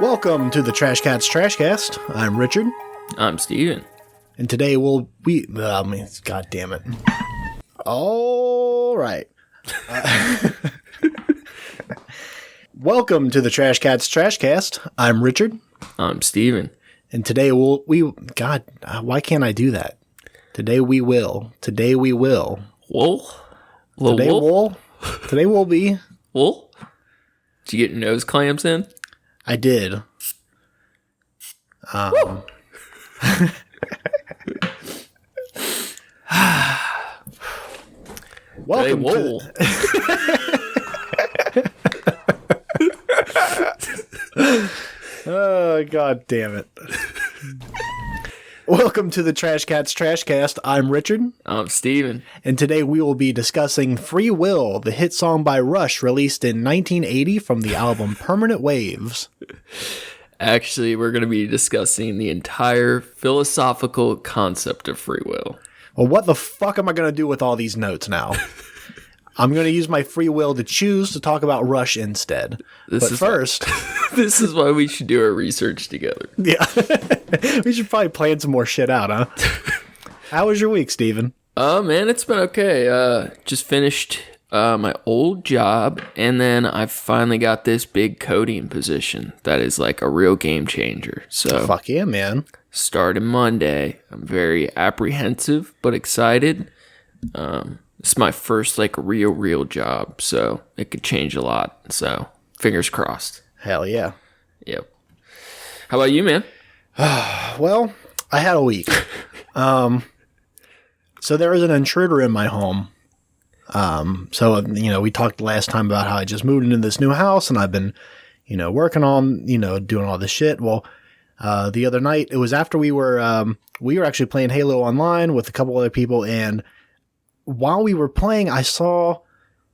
Welcome to the Trash Cats Trashcast. I'm Richard. I'm Steven. And today God damn it. All right. Welcome to the Trash Cats Trashcast. I'm Richard. I'm Steven. And today why can't I do that? Today we will. Wool? Today will be. Wool? Did you get your nose clamps in? I did. Welcome wool. Oh, god damn it. Welcome to the Trash Cats Trashcast. I'm Richard. I'm Steven. And today we will be discussing Free Will, the hit song by Rush released in 1980 from the album Permanent Waves. Actually, we're going to be discussing the entire philosophical concept of free will. Well, what the fuck am I going to do with all these notes now? I'm going to use my free will to choose to talk about Rush instead. But first... This is why we should do our research together. Yeah. We should probably plan some more shit out, huh? How was your week, Steven? Man, it's been okay. Just finished my old job, and then I finally got this big coding position that is like a real game changer. So fuck yeah, man. Starting Monday. I'm very apprehensive, but excited. It's my first like real job, so it could change a lot. So fingers crossed. Hell yeah. Yep. How about you, man? Well, I had a week. So there was an intruder in my home. We talked last time about how I just moved into this new house and I've been, working on, doing all this shit. Well, the other night, it was after we were actually playing Halo Online with a couple other people, and while we were playing, I saw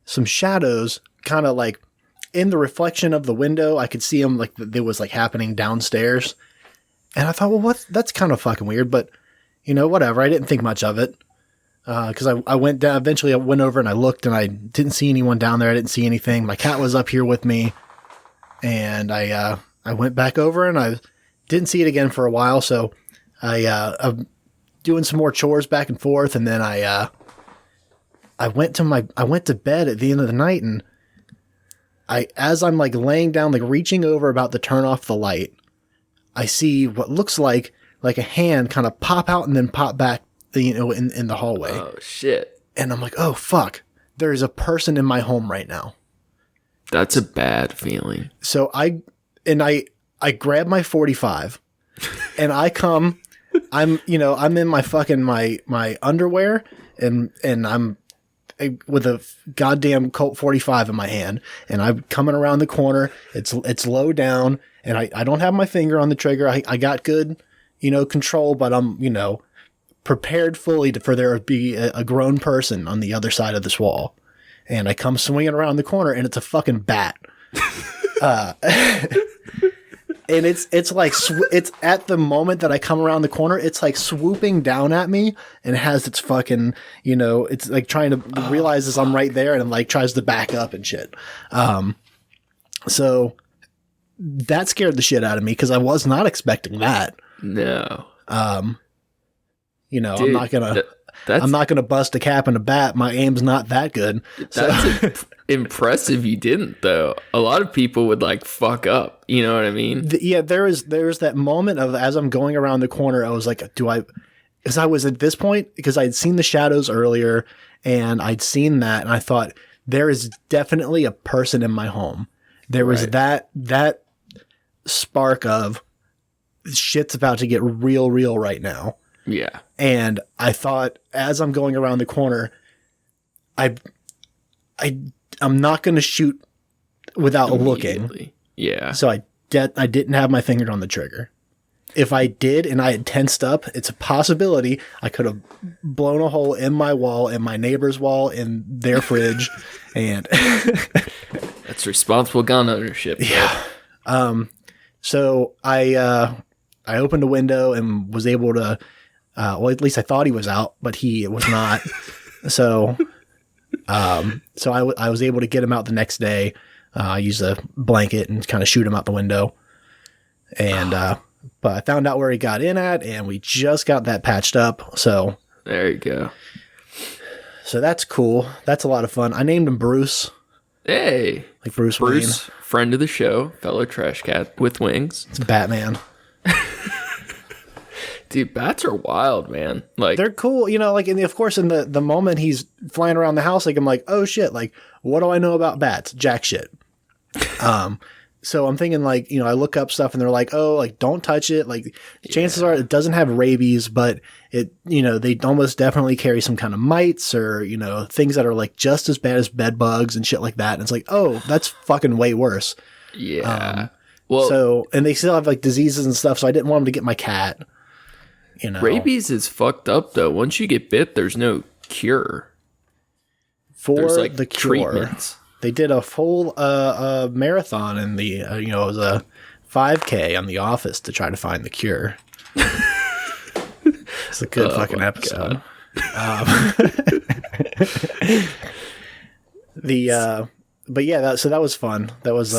some shadows kind of like in the reflection of the window. I could see them like it was like happening downstairs. And I thought, well, that's kind of fucking weird, but whatever. I didn't think much of it. Cause I went down, eventually I went over and I looked and I didn't see anyone down there. I didn't see anything. My cat was up here with me, and I went back over and I didn't see it again for a while. So I'm doing some more chores back and forth. And then I went to bed at the end of the night, and as I'm like laying down, like reaching over about to turn off the light, I see what looks like a hand kind of pop out and then pop back, in the hallway. Oh shit. And I'm like, oh fuck, there's a person in my home right now. That's a bad feeling. So I grab my 45 and I'm in my fucking, my underwear and I'm with a goddamn Colt 45 in my hand, and I'm coming around the corner. It's low down, and I don't have my finger on the trigger. I got good, control, but I'm, prepared fully for there to be a grown person on the other side of this wall. And I come swinging around the corner, and it's a fucking bat. And it's like, it's at the moment that I come around the corner, it's like swooping down at me and has its fucking, it's like trying to realizes I'm right there and like tries to back up and shit. So that scared the shit out of me because I was not expecting that. No. Dude, I'm not gonna bust a cap in a bat. My aim's not that good. That's impressive. You didn't though. A lot of people would like fuck up. You know what I mean? There's that moment of as I'm going around the corner, I was like, because I was at this point because I'd seen the shadows earlier and I'd seen that and I thought there is definitely a person in my home. There was that spark of shit's about to get real right now. Yeah. And I thought, as I'm going around the corner, I'm not going to shoot without looking. Yeah. So I didn't have my finger on the trigger. If I did and I had tensed up, it's a possibility I could have blown a hole in my wall, in my neighbor's wall, in their fridge. And that's responsible gun ownership. Yeah. So I opened a window and was able to, at least I thought he was out, but he was not. So I was able to get him out the next day. I used a blanket and kind of shoot him out the window. And but I found out where he got in at, and we just got that patched up. So there you go. So that's cool. That's a lot of fun. I named him Bruce. Hey, like Bruce Wayne. Friend of the show, fellow trash cat with wings. It's Batman. Dude, bats are wild, man. Like, they're cool, you know. Like, of course, in the moment he's flying around the house, like I'm like, oh shit, like what do I know about bats? Jack shit. So I'm thinking like, you know, I look up stuff and they're like, oh, like don't touch it. Like chances are it doesn't have rabies, but it, you know, they almost definitely carry some kind of mites or, you know, things that are like just as bad as bed bugs and shit like that. And it's like, oh, that's fucking way worse. Yeah. Well, so, and they still have like diseases and stuff. So I didn't want them to get my cat. You know, rabies is fucked up though. Once you get bit, there's no cure. There's like the cure. Treatments. They did a full marathon in the you know, it was a 5K on The Office to try to find the cure. It's a good fucking episode. But yeah, so that was fun. That was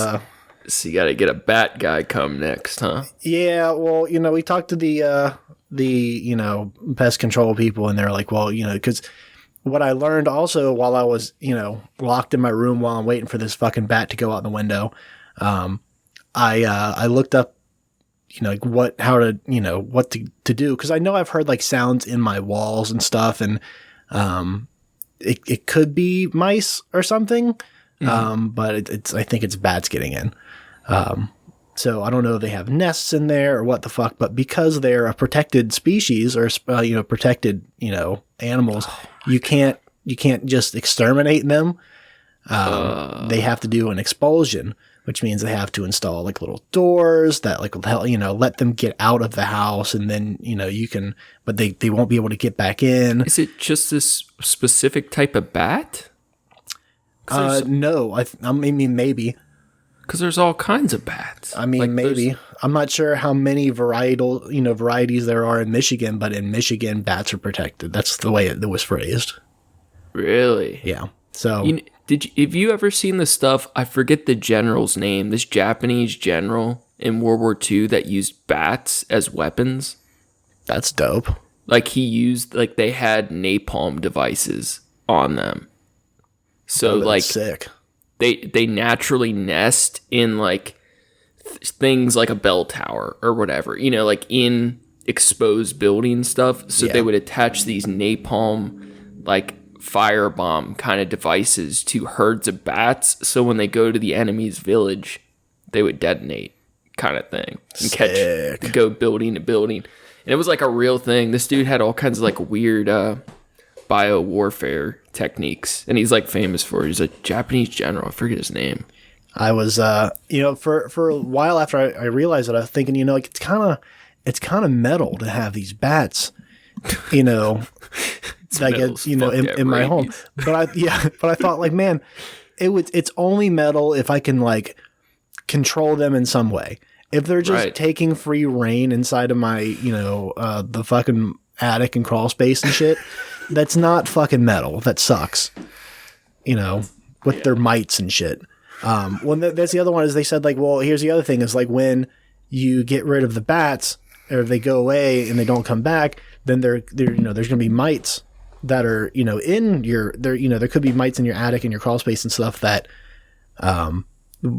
So you got to get a bat guy come next, huh? Yeah, well, you know, we talked to the you know, pest control people, and they're like, well, you know, because what I learned also while I was, you know, locked in my room while I'm waiting for this fucking bat to go out the window, I looked up, you know, like what to do, because I know I've heard like sounds in my walls and stuff, and it could be mice or something, but it's I think it's bats getting in. So I don't know if they have nests in there or what the fuck, but because they're a protected species or, you know, protected, you know, animals, you can't just exterminate them. They have to do an expulsion, which means they have to install like little doors that like will help, you know, let them get out of the house, and then, you know, you can, but they won't be able to get back in. Is it just this specific type of bat? No, I mean, maybe. Because there's all kinds of bats. I mean, like maybe. I'm not sure how many varieties there are in Michigan, but in Michigan, bats are protected. That's the way it was phrased. Really? Yeah. So, have you ever seen the stuff? I forget the general's name. This Japanese general in World War II that used bats as weapons. That's dope. Like they had napalm devices on them. So like sick. They naturally nest in like things like a bell tower or whatever, you know, like in exposed building stuff. So they would attach these napalm, like firebomb kind of devices to herds of bats. So when they go to the enemy's village, they would detonate, kind of thing, and go building to building. And it was like a real thing. This dude had all kinds of like weird bio warfare techniques, and he's like famous for it. He's a Japanese general. I forget his name. I was you know, for a while after I realized it, I was thinking, you know, like it's kind of metal to have these bats, you know, that get, you know, in my home. But I thought like, man, it's only metal if I can like control them in some way. If they're just taking free reign inside of my, you know, the fucking attic and crawl space and shit, that's not fucking metal. That sucks. You know, with their mites and shit. Well, that's the other one, is they said like, well, here's the other thing, is like when you get rid of the bats, or if they go away and they don't come back, then they're you know, there's going to be mites that are, you know, in your, there, you know, there could be mites in your attic and your crawl space and stuff that,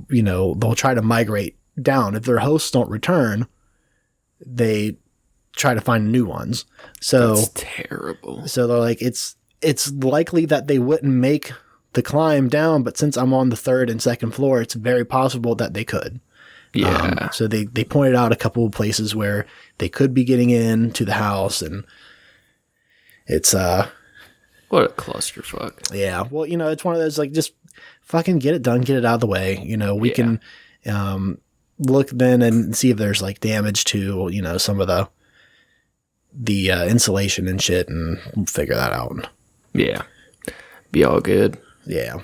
you know, they'll try to migrate down. If their hosts don't return, they try to find new ones. So that's terrible. So they're like, it's likely that they wouldn't make the climb down, but since I'm on the third and second floor, it's very possible that they could. Yeah. So they pointed out a couple of places where they could be getting into the house, and it's what a clusterfuck. Yeah. Well, you know, it's one of those like, just fucking get it done, get it out of the way. You know, we can look then and see if there's like damage to, you know, some of the insulation and shit, and we'll figure that out. Yeah. Be all good. Yeah.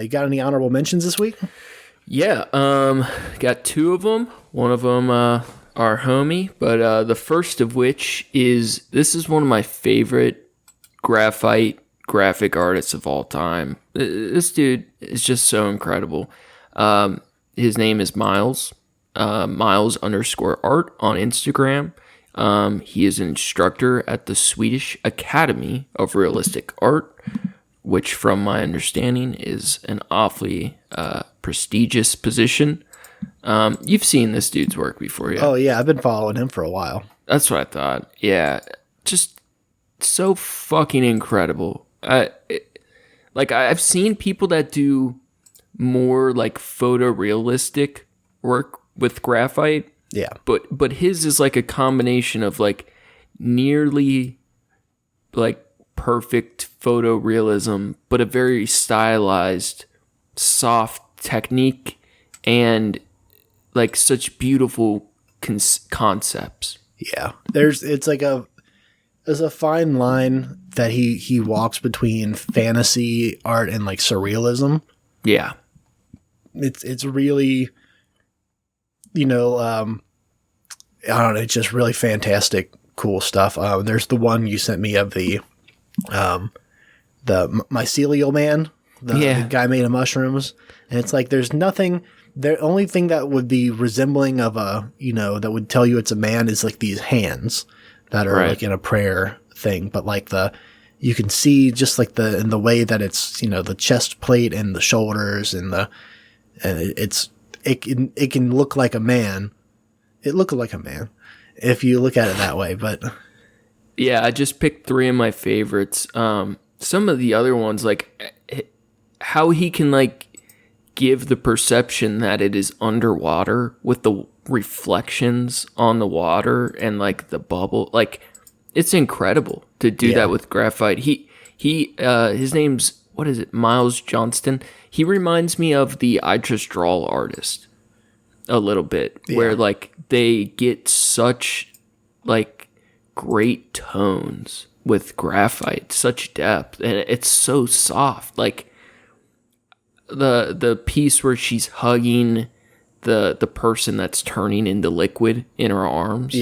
You got any honorable mentions this week? Yeah. Got two of them. One of them, our homie, but the first of which is, this is one of my favorite graphite graphic artists of all time. This dude is just so incredible. His name is Miles. Miles_art on Instagram. He is an instructor at the Swedish Academy of Realistic Art, which from my understanding is an awfully prestigious position. You've seen this dude's work before, yeah? Oh, yeah. I've been following him for a while. That's what I thought. Yeah. Just so fucking incredible. I've seen people that do more like photorealistic work with graphite. Yeah. But his is like a combination of like nearly like perfect photorealism, but a very stylized, soft technique and like such beautiful concepts. Yeah. There's a fine line that he walks between fantasy art and like surrealism. Yeah. It's really, I don't know, it's just really fantastic, cool stuff. There's the one you sent me of the mycelial man, the guy made of mushrooms. And it's like, there's nothing, the only thing that would be resembling of that would tell you it's a man is like these hands that are like in a prayer thing. But like you can see just like in the way that it's, the chest plate and the shoulders and it can look like a man. It looked like a man if you look at it that way. But yeah, I just picked 3 of my favorites. Some of the other ones, like how he can like give the perception that it is underwater with the reflections on the water and like the bubble, like it's incredible to do that with graphite. His name's, what is it, Miles Johnston. He reminds me of the I Just Draw artist a little bit, where like they get such like great tones with graphite, such depth, and it's so soft. Like the piece where she's hugging the person that's turning into liquid in her arms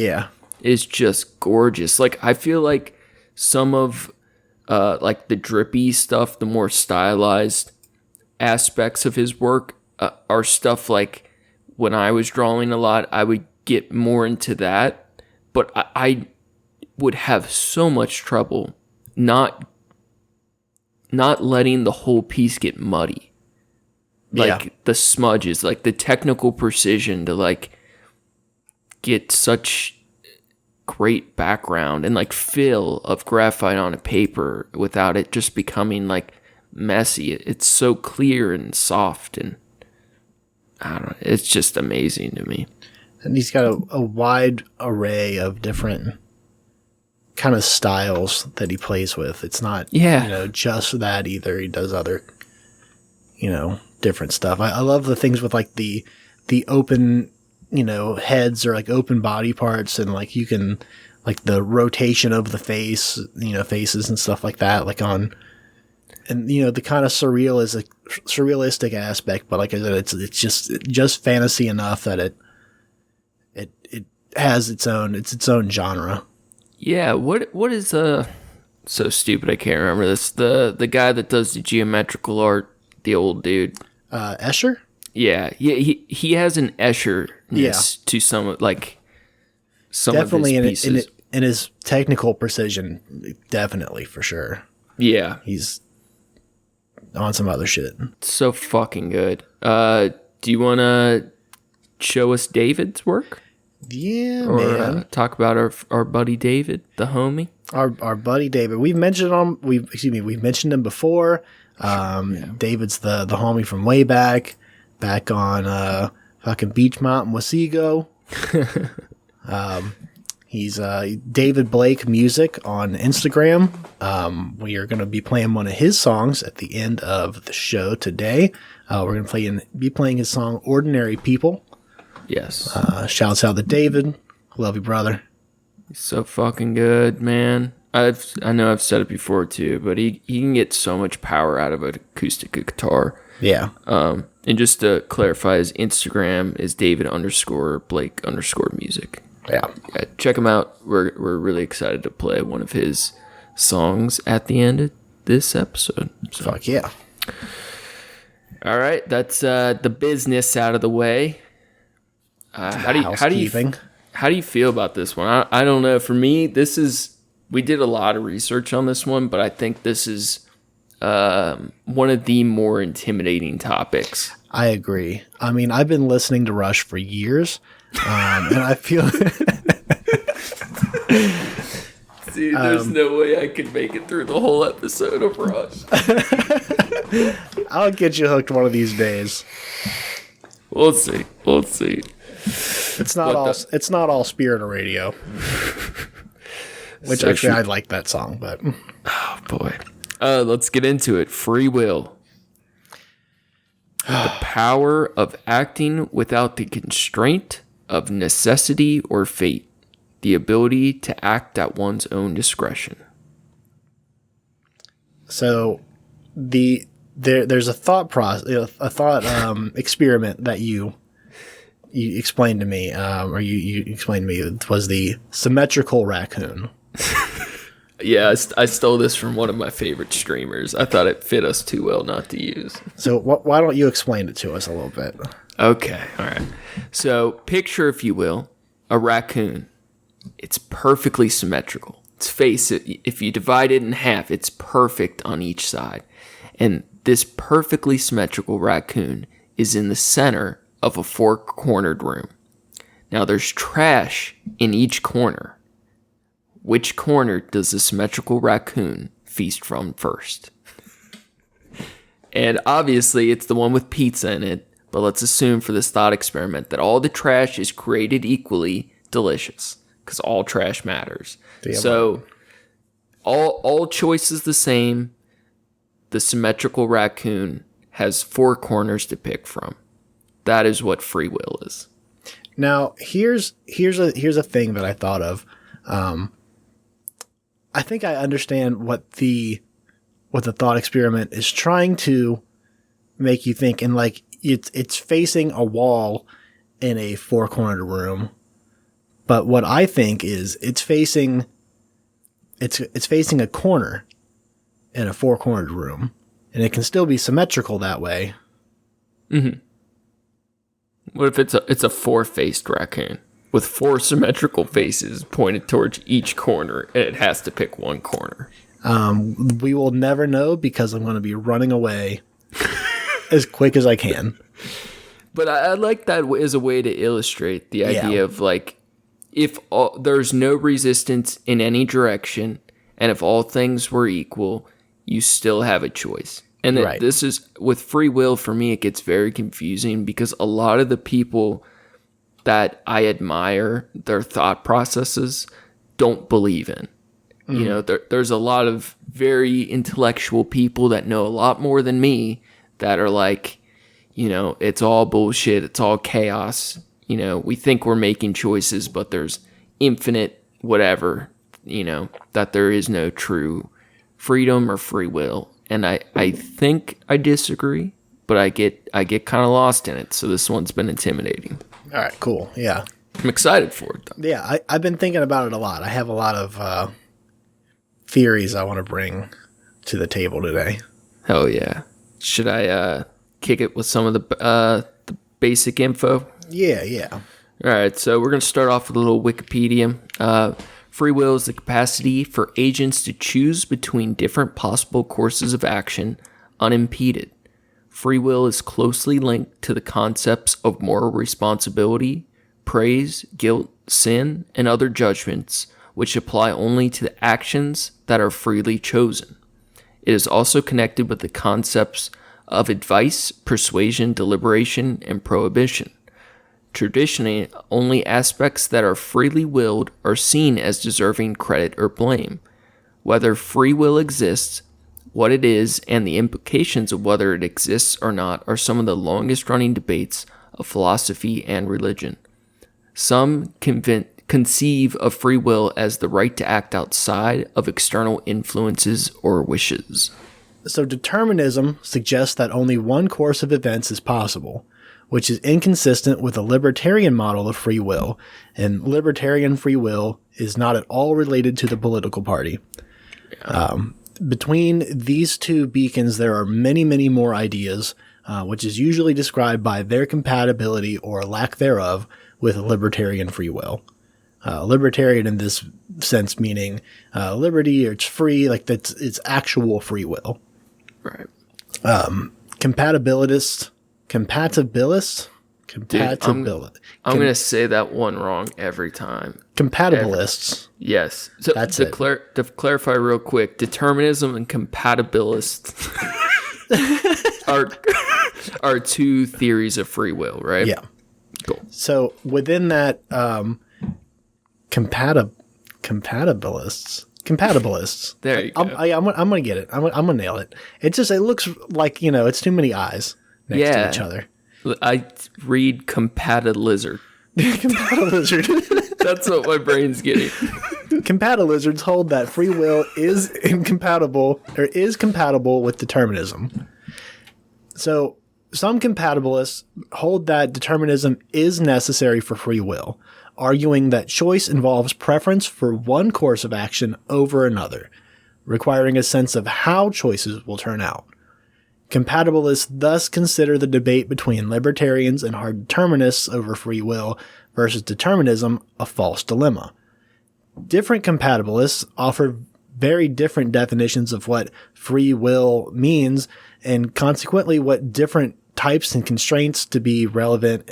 is just gorgeous. Like I feel like some of like the drippy stuff, the more stylized aspects of his work are stuff like when I was drawing a lot, I would get more into that, but I would have so much trouble not letting the whole piece get muddy. Like the smudges, like the technical precision to like get such great background and like fill of graphite on a paper without it just becoming like messy. It's so clear and soft, and I don't know, it's just amazing to me. And he's got a wide array of different kind of styles that he plays with. It's not just that either. He does other different stuff. I love the things with like the open heads or like open body parts, and like you can like the rotation of the faces and stuff like that, like on, and the kind of surrealistic aspect, but like I said, it's just fantasy enough that it has its own genre. Yeah, what is so stupid I can't remember this. The guy that does the geometrical art, the old dude. Escher? Yeah, he has an Escher-ness to some of his pieces. In his technical precision, definitely, for sure. Yeah. He's on some other shit. So fucking good. Do you want to show us David's work? Yeah, or, man. Talk about our buddy David, the homie. Our buddy David. We've mentioned him. We've mentioned him before. David's the homie from way back on fucking Beach Mountain, Wesego. He's David Blake Music on Instagram. We are going to be playing one of his songs at the end of the show today. We're going to be playing his song "Ordinary People." Yes. Shouts out to David. Love you, brother. He's so fucking good, man. I know I've said it before too, but he can get so much power out of an acoustic guitar. Yeah. And just to clarify, his Instagram is David_Blake_music. Yeah. Check him out. We're really excited to play one of his songs at the end of this episode. So. Fuck yeah. All right, that's the business out of the way. How do you feel about this one? I don't know. For me, we did a lot of research on this one, but I think this is one of the more intimidating topics. I agree. I mean, I've been listening to Rush for years, and I feel... Dude, there's no way I could make it through the whole episode of Rush. I'll get you hooked one of these days. We'll see. It's not all Spirit of Radio. Which actually, I like that song, but... Oh, boy. Let's get into it. Free will. The power of acting without the constraint of necessity or fate. The ability to act at one's own discretion. So, there's a thought experiment that you explained to me, or you explained to me. It was the symmetrical raccoon. Yeah, I stole this from one of my favorite streamers. I thought it fit us too well not to use. So why don't you explain it to us a little bit? Okay, all right. So picture, if you will, a raccoon. It's perfectly symmetrical. Its face, if you divide it in half, it's perfect on each side. And this perfectly symmetrical raccoon is in the center of a four-cornered room. Now there's trash in each corner. Which corner does the symmetrical raccoon feast from first? And obviously it's the one with pizza in it, but let's assume for this thought experiment that all the trash is created equally delicious, because all trash matters. So all choices the same. The symmetrical raccoon has four corners to pick from. That is what free will is. Now, here's a thing that I thought of. I think I understand what the thought experiment is trying to make you think, and like it's facing a wall in a four-cornered room. But what I think is it's facing a corner in a four-cornered room, and it can still be symmetrical that way. Mm-hmm. What if it's a four-faced raccoon with four symmetrical faces pointed towards each corner, and it has to pick one corner? We will never know, because I'm going to be running away as quick as I can. But I like that as a way to illustrate the idea of like, if there's no resistance in any direction, and if all things were equal, you still have a choice. And this is, with free will, for me, it gets very confusing, because a lot of the people that I admire, their thought processes, don't believe in. Mm. You know, there's a lot of very intellectual people that know a lot more than me that are like, you know, it's all bullshit, it's all chaos. You know, we think we're making choices, but there's infinite whatever, you know, that there is no true freedom or free will. And I think I disagree, but I get kind of lost in it. So this one's been intimidating. All right, cool. Yeah. I'm excited for it, though. Yeah, I've been thinking about it a lot. I have a lot of theories I want to bring to the table today. Hell yeah. Should I kick it with some of the basic info? Yeah. All right, so we're going to start off with a little Wikipedia. Free will is the capacity for agents to choose between different possible courses of action unimpeded. Free will is closely linked to the concepts of moral responsibility, praise, guilt, sin, and other judgments, which apply only to the actions that are freely chosen. It is also connected with the concepts of advice, persuasion, deliberation, and prohibition. Traditionally, only aspects that are freely willed are seen as deserving credit or blame. Whether free will exists, what it is, and the implications of whether it exists or not are some of the longest-running debates of philosophy and religion. Some conceive of free will as the right to act outside of external influences or wishes. So determinism suggests that only one course of events is possible, which is inconsistent with a libertarian model of free will, and libertarian free will is not at all related to the political party. Between these two beacons, there are many, many more ideas, which is usually described by their compatibility or lack thereof with libertarian free will. Libertarian in this sense meaning liberty, or it's free, like it's actual free will. Right. Compatibilist. Dude, I'm going to say that one wrong every time. Compatibilists. Yes. So That's to clarify real quick, determinism and compatibilist are two theories of free will, right? Yeah. Cool. So within that, compatibilists. There you go. I'm gonna get it. I'm gonna nail it. It looks like, it's too many eyes next to each other. I read compatilizard. Compatilizard. That's what my brain's getting. Compatilizards hold that free will is compatible with determinism. So some compatibilists hold that determinism is necessary for free will, arguing that choice involves preference for one course of action over another, requiring a sense of how choices will turn out. Compatibilists thus consider the debate between libertarians and hard determinists over free will versus determinism a false dilemma. Different compatibilists offer very different definitions of what free will means, and consequently what different types and constraints to be relevant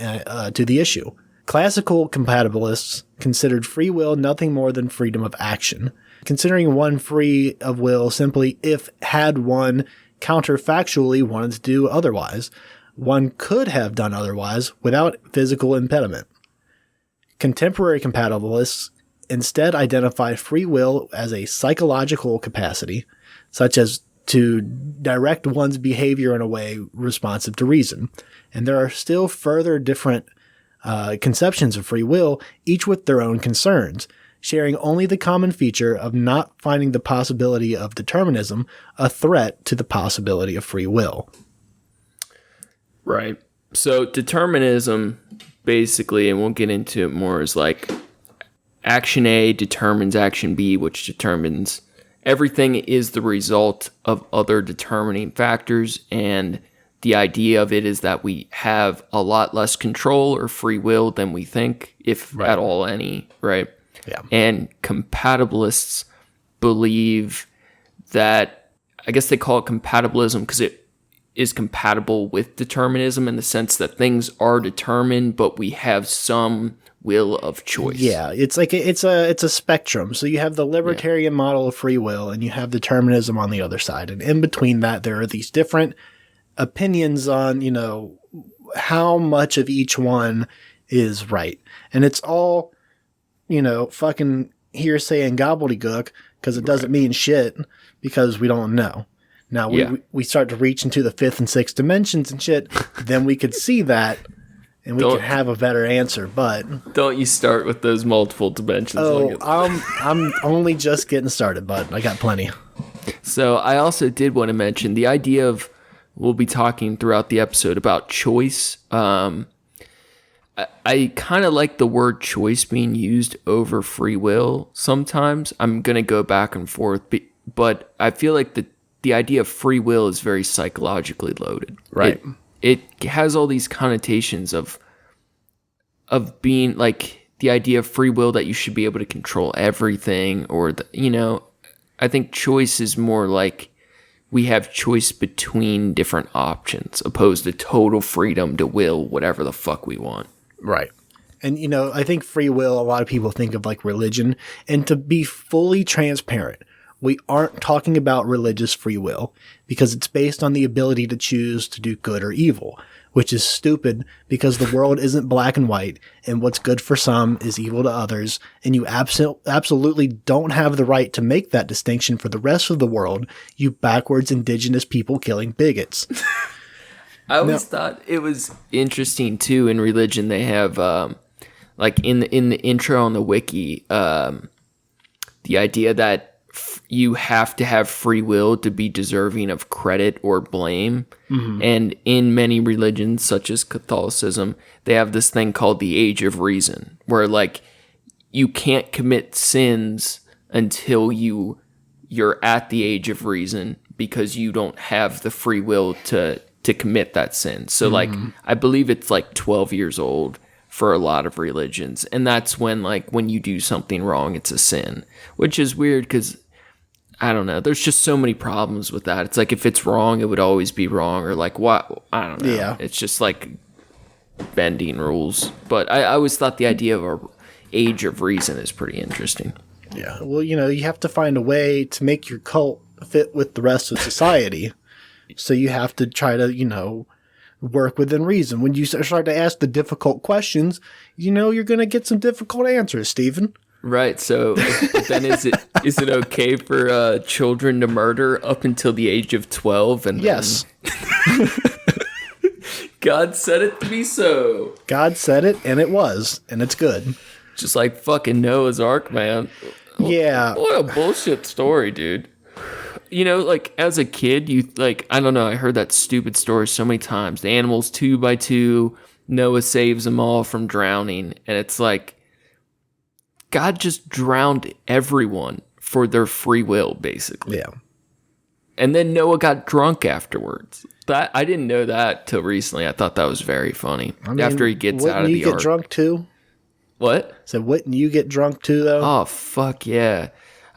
to the issue. Classical compatibilists considered free will nothing more than freedom of action, considering one free of will simply if had one counterfactually wanted to do otherwise, one could have done otherwise without physical impediment. Contemporary compatibilists instead identify free will as a psychological capacity, such as to direct one's behavior in a way responsive to reason. And there are still further different conceptions of free will, each with their own concerns, sharing only the common feature of not finding the possibility of determinism a threat to the possibility of free will. Right. So determinism, basically, and we'll get into it more, is like action A determines action B, which determines everything is the result of other determining factors, and the idea of it is that we have a lot less control or free will than we think, if at all any, right? Yeah. And compatibilists believe that, I guess they call it compatibilism because it is compatible with determinism in the sense that things are determined, but we have some will of choice. Yeah, it's like it's a spectrum. So you have the libertarian model of free will, and you have determinism on the other side, and in between that, there are these different opinions on how much of each one is right, and it's all fucking hearsay and gobbledygook because it doesn't mean shit because we don't know. Now we start to reach into the fifth and sixth dimensions and shit, then we could see that and we can have a better answer. But don't you start with those multiple dimensions? Oh, I'm only just getting started, bud. I got plenty. So I also did want to mention the idea of, we'll be talking throughout the episode about choice. I kind of like the word choice being used over free will sometimes. I'm going to go back and forth, but I feel like the idea of free will is very psychologically loaded. Right. It has all these connotations of being like the idea of free will that you should be able to control everything, or, I think choice is more like we have choice between different options opposed to total freedom to will whatever the fuck we want. Right. And, I think free will, a lot of people think of like religion. And to be fully transparent, we aren't talking about religious free will because it's based on the ability to choose to do good or evil, which is stupid because the world isn't black and white, and what's good for some is evil to others. And you absolutely don't have the right to make that distinction for the rest of the world, you backwards indigenous people killing bigots. I always thought it was interesting too. In religion, they have like in the intro on the wiki, the idea that you have to have free will to be deserving of credit or blame. Mm-hmm. And in many religions, such as Catholicism, they have this thing called the age of reason, where like you can't commit sins until you're at the age of reason because you don't have the free will to commit that sin. So like, I believe it's like 12 years old for a lot of religions. And that's when, like, when you do something wrong, it's a sin, which is weird because, I don't know, there's just so many problems with that. It's like, if it's wrong, it would always be wrong, or like, what? I don't know. Yeah. It's just like bending rules. But I always thought the idea of a age of reason is pretty interesting. Yeah. Well, you have to find a way to make your cult fit with the rest of society. So you have to try to, work within reason. When you start to ask the difficult questions, you're going to get some difficult answers, Stephen. Right. So then is it okay for children to murder up until the age of 12? And yes. God said it to be so. God said it, and it was, and it's good. Just like fucking Noah's Ark, man. Yeah. What a bullshit story, dude. Like, as a kid, I don't know, I heard that stupid story so many times. The animals 2 by 2, Noah saves them all from drowning. And it's like, God just drowned everyone for their free will, basically. Yeah. And then Noah got drunk afterwards. That I didn't know that till recently. I thought that was very funny. After he gets out of the ark. Wouldn't you get drunk too? What? So wouldn't you get drunk too, though? Oh, fuck yeah.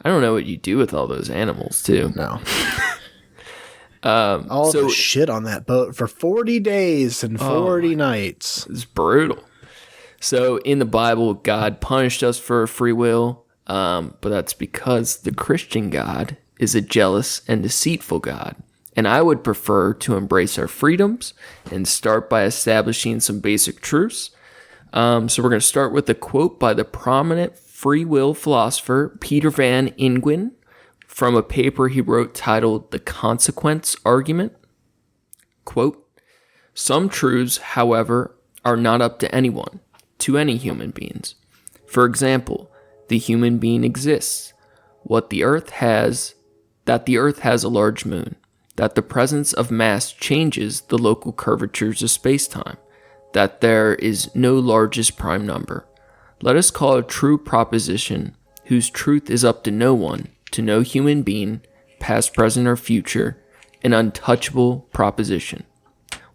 I don't know what you do with all those animals, too. No. All the shit on that boat for 40 days and 40 nights. It's brutal. So in the Bible, God punished us for free will, but that's because the Christian God is a jealous and deceitful God. And I would prefer to embrace our freedoms and start by establishing some basic truths. So we're going to start with a quote by the prominent free will philosopher Peter Van Ingen from a paper he wrote titled The Consequence Argument. Quote, "Some truths, however, are not up to anyone, to any human beings. For example, the human being exists, that the earth has a large moon, that the presence of mass changes the local curvatures of space-time, that there is no largest prime number. Let us call a true proposition whose truth is up to no one, to no human being, past, present, or future, an untouchable proposition.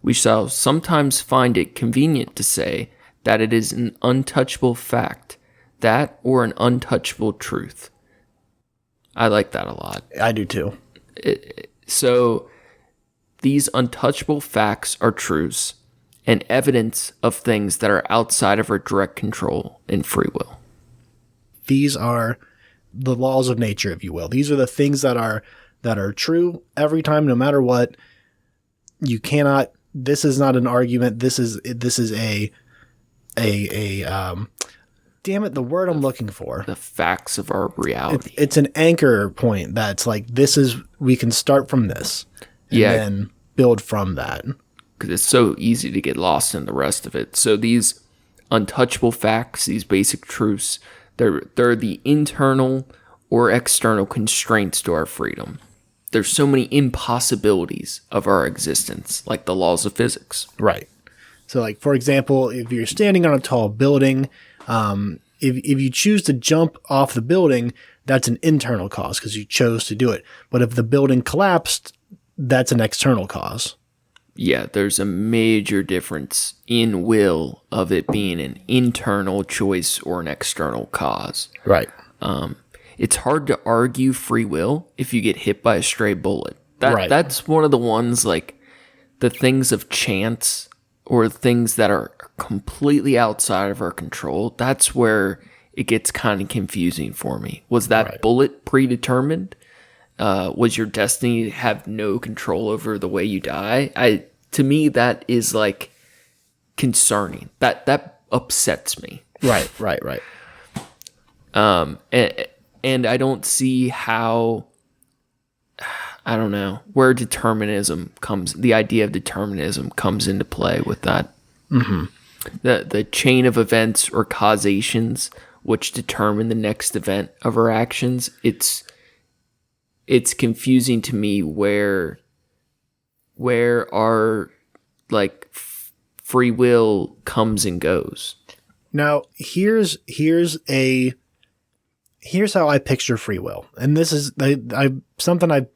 We shall sometimes find it convenient to say that it is an untouchable fact, that or an untouchable truth." I like that a lot. I do too. So these untouchable facts are truths and evidence of things that are outside of our direct control and free will. These are the laws of nature, if you will. These are the things that are true every time, no matter what. You cannot. This is not an argument. This is a damn it, the word I'm looking for. The facts of our reality. It's an anchor point that's like, we can start from this and then build from that. Because it's so easy to get lost in the rest of it. So these untouchable facts, these basic truths, they're the internal or external constraints to our freedom. There's so many impossibilities of our existence, like the laws of physics. Right. So, like, for example, if you're standing on a tall building, if you choose to jump off the building, that's an internal cause because you chose to do it. But if the building collapsed, that's an external cause. Yeah, there's a major difference in will of it being an internal choice or an external cause. Right. It's hard to argue free will if you get hit by a stray bullet. Right. That's one of the ones, like, the things of chance or things that are completely outside of our control. That's where it gets kind of confusing for me. Was that bullet predetermined? Was your destiny to have no control over the way you die? To me, that is like concerning. That upsets me. Right. And I don't see how, I don't know, where the idea of determinism comes into play with that. Mm-hmm. The chain of events or causations which determine the next event of our actions, it's confusing to me where our free will comes and goes. Now, here's how I picture free will. And this is something I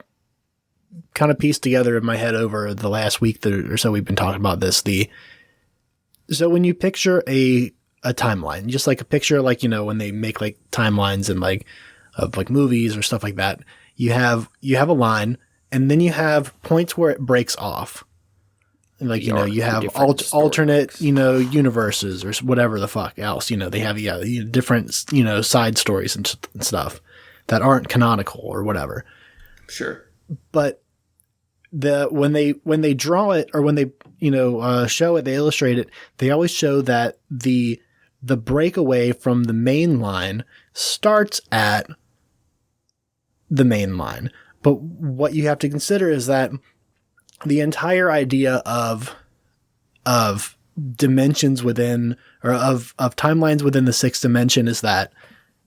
kind of pieced together in my head over the last week or so we've been talking about this. So when you picture a timeline, just like a picture, like, you know, when they make like timelines and like of like movies or stuff like that, you have a line, and then you have points where it breaks off. Like, you know, you have alternate, you know, universes or whatever the fuck else, you know, they have, different, you know, side stories and stuff that aren't canonical or whatever. Sure. But when they draw it, or when they, you know, show it, they illustrate it, they always show that the breakaway from the main line starts at the main line. But what you have to consider is that the entire idea of dimensions within, or of timelines within the sixth dimension, is that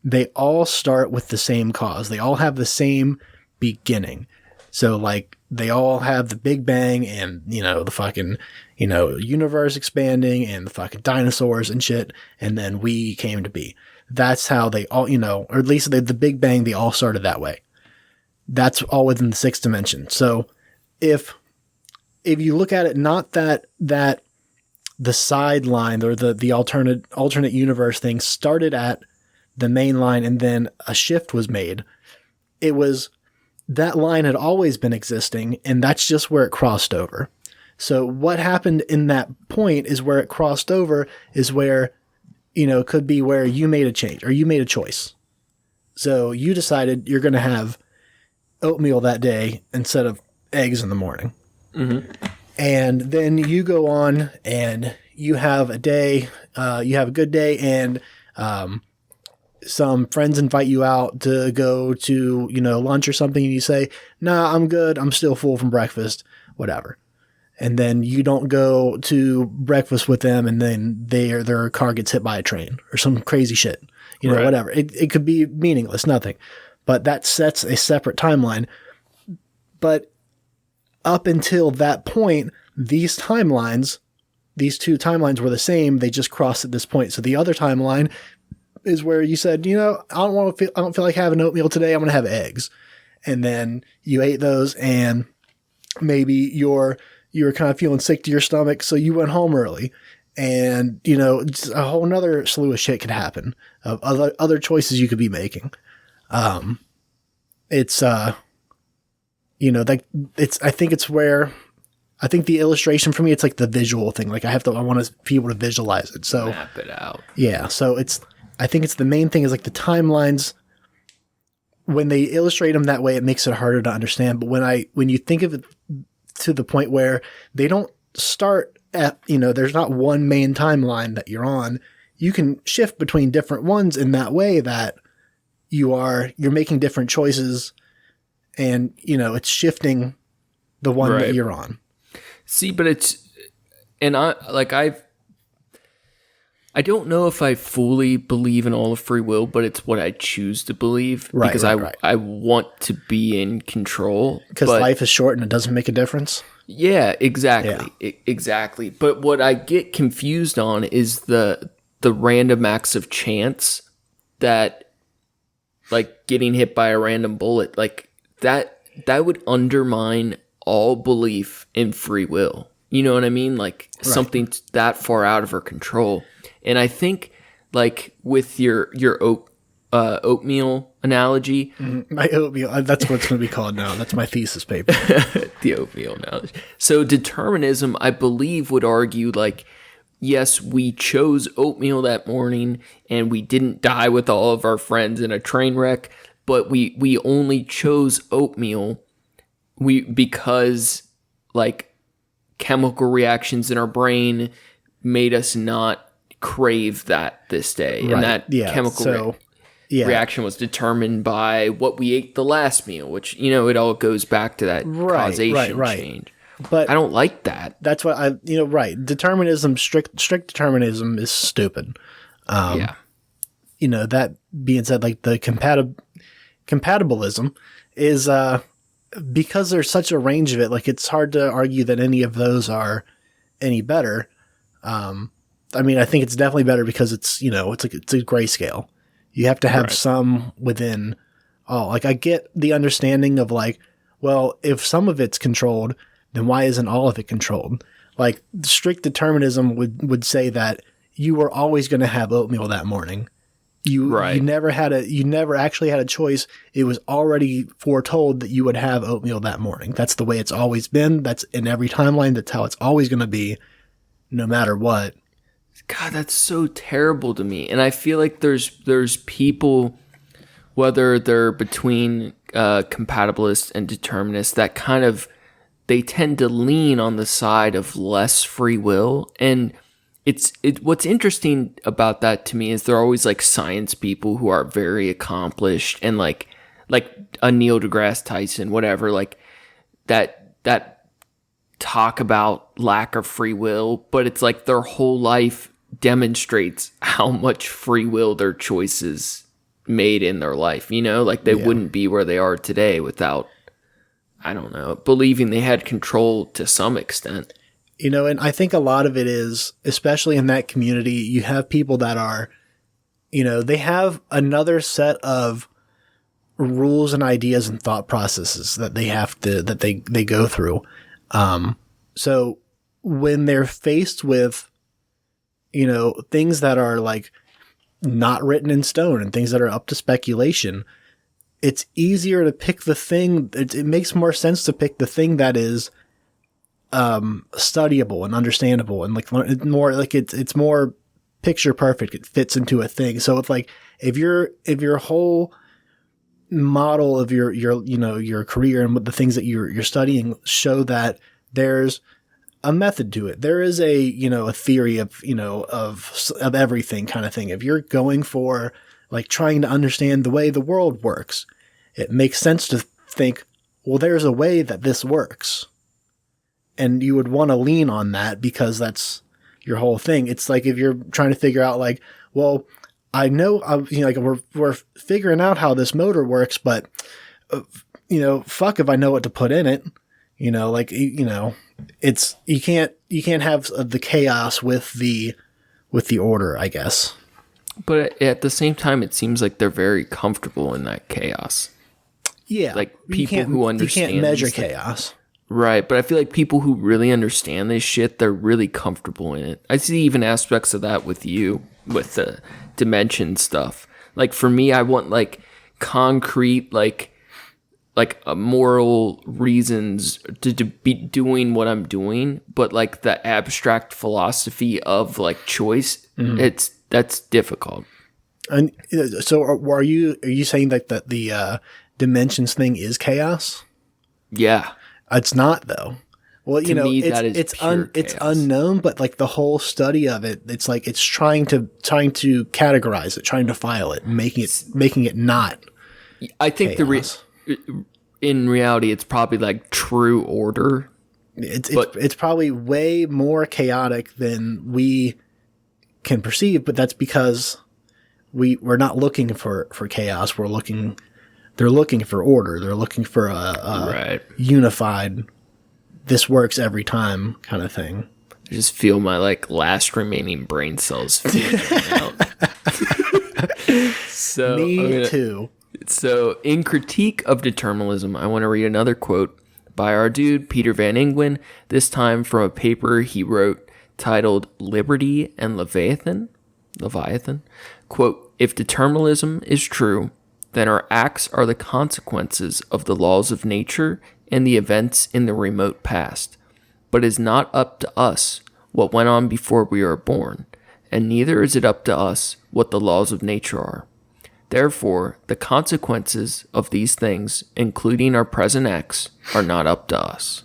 they all start with the same cause. They all have the same beginning. So like they all have the Big Bang and, you know, the fucking, you know, universe expanding and the fucking dinosaurs and shit. And then we came to be. That's how they all, you know, or at least the Big Bang, they all started that way. That's all within the sixth dimension. So if you look at it, not that the sideline or the alternate universe thing started at the main line and then a shift was made, it was, that line had always been existing, and that's just where it crossed over. So what happened in that point is where it crossed over is where, you know, it could be where you made a change or you made a choice. So you decided you're going to have oatmeal that day instead of eggs in the morning. Mm-hmm. And then you go on and you have a day, you have a good day, and some friends invite you out to go to, you know, lunch or something, and you say, nah, I'm good. I'm still full from breakfast, whatever. And then you don't go to breakfast with them, and then their car gets hit by a train or some crazy shit, you know, right. Whatever. It could be meaningless, nothing, but that sets a separate timeline. But up until that point, these two timelines were the same. They just crossed at this point. So the other timeline is where you said, you know, I don't feel like having oatmeal today. I'm going to have eggs. And then you ate those, and maybe you were kind of feeling sick to your stomach. So you went home early, and, you know, a whole nother slew of shit could happen of other choices you could be making. It's, you know, I think the illustration for me, it's like the visual thing. Like I want to be able to visualize it. So map it out. Yeah. So I think it's the main thing is like the timelines. When they illustrate them that way, it makes it harder to understand. But when you think of it to the point where they don't start at, you know, there's not one main timeline that you're on, you can shift between different ones in that way that you're making different choices, and, you know, it's shifting the one right. that you're on. See, but I don't know if I fully believe in all of free will, but it's what I choose to believe, right, because I want to be in control. Because life is short and it doesn't make a difference. Yeah, exactly. Yeah. Exactly. But what I get confused on is the random acts of chance that, like getting hit by a random bullet, like that would undermine all belief in free will. You know what I mean? Like right. Something that far out of our control. And I think, like with your oatmeal analogy, my oatmeal, that's what it's going to be called now. That's my thesis paper. The oatmeal analogy. So determinism, I believe, would argue like, yes, we chose oatmeal that morning and we didn't die with all of our friends in a train wreck, but we only chose oatmeal because like chemical reactions in our brain made us not crave that this day. Right. And that chemical reaction was determined by what we ate the last meal, which, you know, it all goes back to that causation change. But I don't like that. That's what determinism, strict determinism is stupid. You know, that being said, like the compatibilism is, because there's such a range of it, like it's hard to argue that any of those are any better. I mean, I think it's definitely better because it's, you know, it's a grayscale. You have to have some within all. Like I get the understanding of like, well, if some of it's controlled, then why isn't all of it controlled? Like strict determinism would say that you were always going to have oatmeal that morning. You never actually had a choice. It was already foretold that you would have oatmeal that morning. That's the way it's always been. That's in every timeline. That's how it's always going to be, no matter what. God, that's so terrible to me. And I feel like there's people, whether they're between compatibilists and determinists, that kind of, they tend to lean on the side of less free will. And what's interesting about that to me is they're always like science people who are very accomplished and like a Neil deGrasse Tyson, whatever, like that talk about lack of free will, but it's like their whole life demonstrates how much free will their choices made in their life, like they wouldn't be where they are today without, I don't know, believing they had control to some extent. And I think a lot of it is, especially in that community, you have people that are, they have another set of rules and ideas and thought processes that they go through. So when they're faced with, things that are like not written in stone and things that are up to speculation, it's easier to pick the thing. It makes more sense to pick the thing that is studyable and understandable and like more like it's more picture perfect. It fits into a thing. So it's like if your whole model of your career and what the things that you're studying show that there's a method to it. There is a theory of everything kind of thing. If you're going for like trying to understand the way the world works, it makes sense to think, well, there's a way that this works. And you would want to lean on that because that's your whole thing. It's like if you're trying to figure out like, well, I know, like we're figuring out how this motor works, but fuck if I know what to put in it. It's you can't have the chaos with the order, I guess. But at the same time, it seems like they're very comfortable in that chaos. Yeah, like people who understand. You can't measure chaos. Right, but I feel like people who really understand this shit, they're really comfortable in it. I see even aspects of that with you, with the dimension stuff. Like for me, I want like concrete, like moral reasons to be doing what I'm doing, but like the abstract philosophy of like choice, that's difficult. And so, are you saying that the dimensions thing is chaos? Yeah. It's not though. Well, to me, it's unknown, but like the whole study of it, it's like it's trying to categorize it, trying to file it, making it not. I think chaos. In reality, it's probably like true order. It's probably way more chaotic than we can perceive, but that's because we're not looking for chaos. They're looking for order. They're looking for a unified, this works every time kind of thing. I just feel my like last remaining brain cells filling out. So Me too. So in critique of determinism, I want to read another quote by our dude, Peter Van Ingwen, this time from a paper he wrote titled Liberty and Leviathan. Quote, if determinism is true, then our acts are the consequences of the laws of nature and the events in the remote past. But it is not up to us what went on before we are born, and neither is it up to us what the laws of nature are. Therefore, the consequences of these things, including our present acts, are not up to us.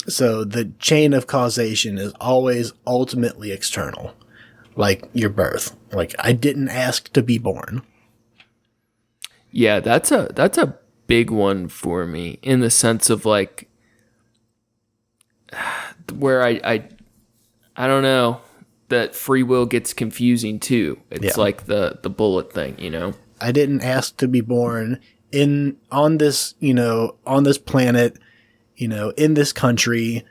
So the chain of causation is always ultimately external, like your birth. Like I didn't ask to be born. Yeah, that's a big one for me in the sense of like where I don't know, that free will gets confusing too. It's like the bullet thing, I didn't ask to be born on this planet, in this country,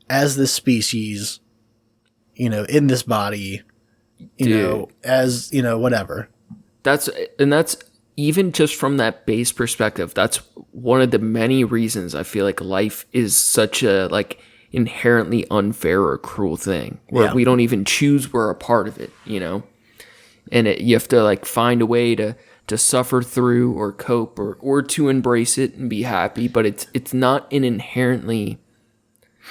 as this species, in this body, as, whatever. That's even just from that base perspective, that's one of the many reasons I feel like life is such a, like, inherently unfair or cruel thing where we don't even choose we're a part of it, you know? And you have to like find a way to suffer through or cope or to embrace it and be happy, but it's not an inherently,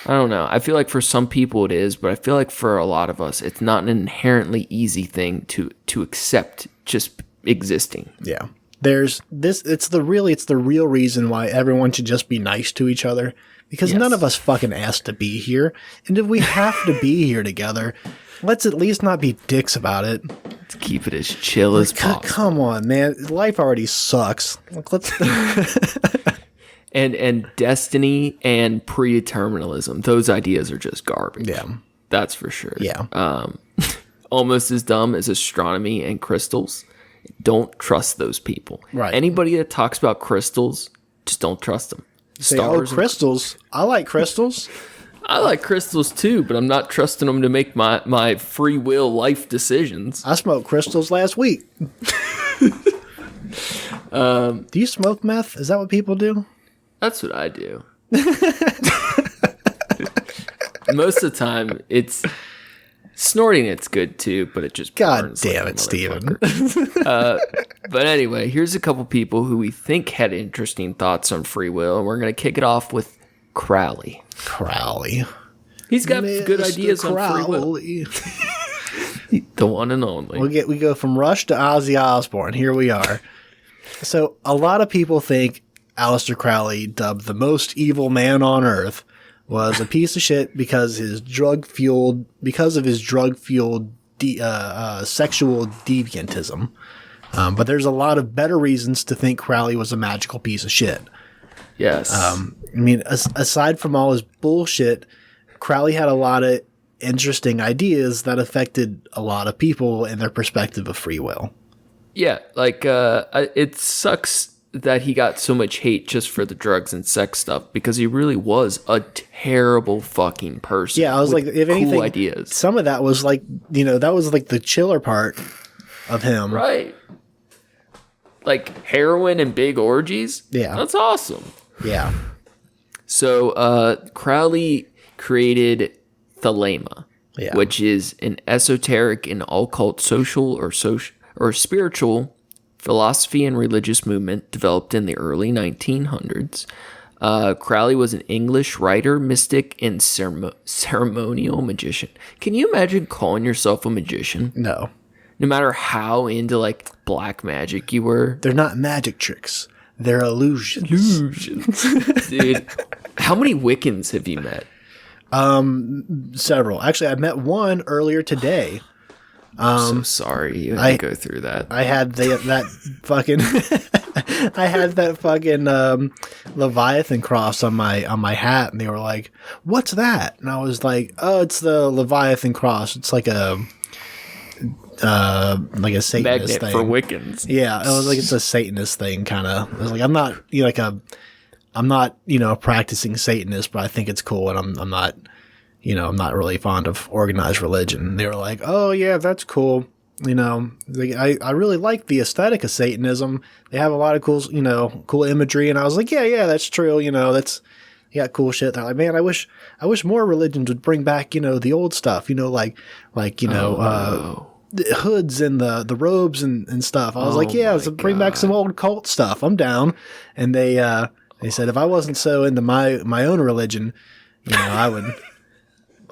I don't know. I feel like for some people it is, but I feel like for a lot of us, it's not an inherently easy thing to accept just existing. Yeah. There's this, it's the real reason why everyone should just be nice to each other, because none of us fucking asked to be here. And if we have to be here together, let's at least not be dicks about it. Let's keep it as chill as possible. Come on, man. Life already sucks. Like, let's And destiny and predeterminism, those ideas are just garbage. Yeah. That's for sure. Yeah. Almost as dumb as astronomy and crystals. Don't trust those people. Right. Anybody that talks about crystals, just don't trust them. say, crystals. I like crystals. I like crystals too, but I'm not trusting them to make my free will life decisions. I smoked crystals last week. Do you smoke meth? Is that what people do? That's what I do. Most of the time, it's snorting. It's good too, but it just God damn it, Steven. But anyway, here's a couple people who we think had interesting thoughts on free will, and we're going to kick it off with Crowley. He's got good ideas on free will. The one and only. We go from Rush to Ozzy Osbourne. Here we are. So a lot of people think Aleister Crowley, dubbed the most evil man on earth, was a piece of shit because of his drug-fueled sexual deviantism. But there's a lot of better reasons to think Crowley was a magical piece of shit. Yes. I mean, aside from all his bullshit, Crowley had a lot of interesting ideas that affected a lot of people in their perspective of free will. Yeah, like, it sucks that he got so much hate just for the drugs and sex stuff, because he really was a terrible fucking person. Yeah, I was like, if anything, cool ideas. Some of that was like, that was like the chiller part of him. Right. Like heroin and big orgies? Yeah. That's awesome. Yeah. So, Crowley created Thelema, which is an esoteric and occult social or spiritual philosophy and religious movement developed in the early 1900s. Crowley was an English writer, mystic, and ceremonial magician. Can you imagine calling yourself a magician? No. No matter how into like black magic you were. They're not magic tricks. They're illusions. Dude, how many Wiccans have you met? Several. Actually, I met one earlier today. I'm so sorry you had to go through that. I had that fucking I had that fucking Leviathan cross on my hat, and they were like, "What's that?" And I was like, "Oh, it's the Leviathan cross. It's like a Satanist magnet thing for Wiccans." Yeah, it was like it's a Satanist thing, kind of. I was like, I'm not a practicing Satanist, but I think it's cool, and I'm not. I'm not really fond of organized religion. They were like, "Oh yeah, that's cool." I really like the aesthetic of Satanism. They have a lot of cool imagery, and I was like, "Yeah, that's true." That's cool shit. They're like, "Man, I wish more religions would bring back the old stuff. The hoods and the robes and stuff." I was like, "Yeah, let's bring back some old cult stuff. I'm down." And they said if I wasn't so into my own religion,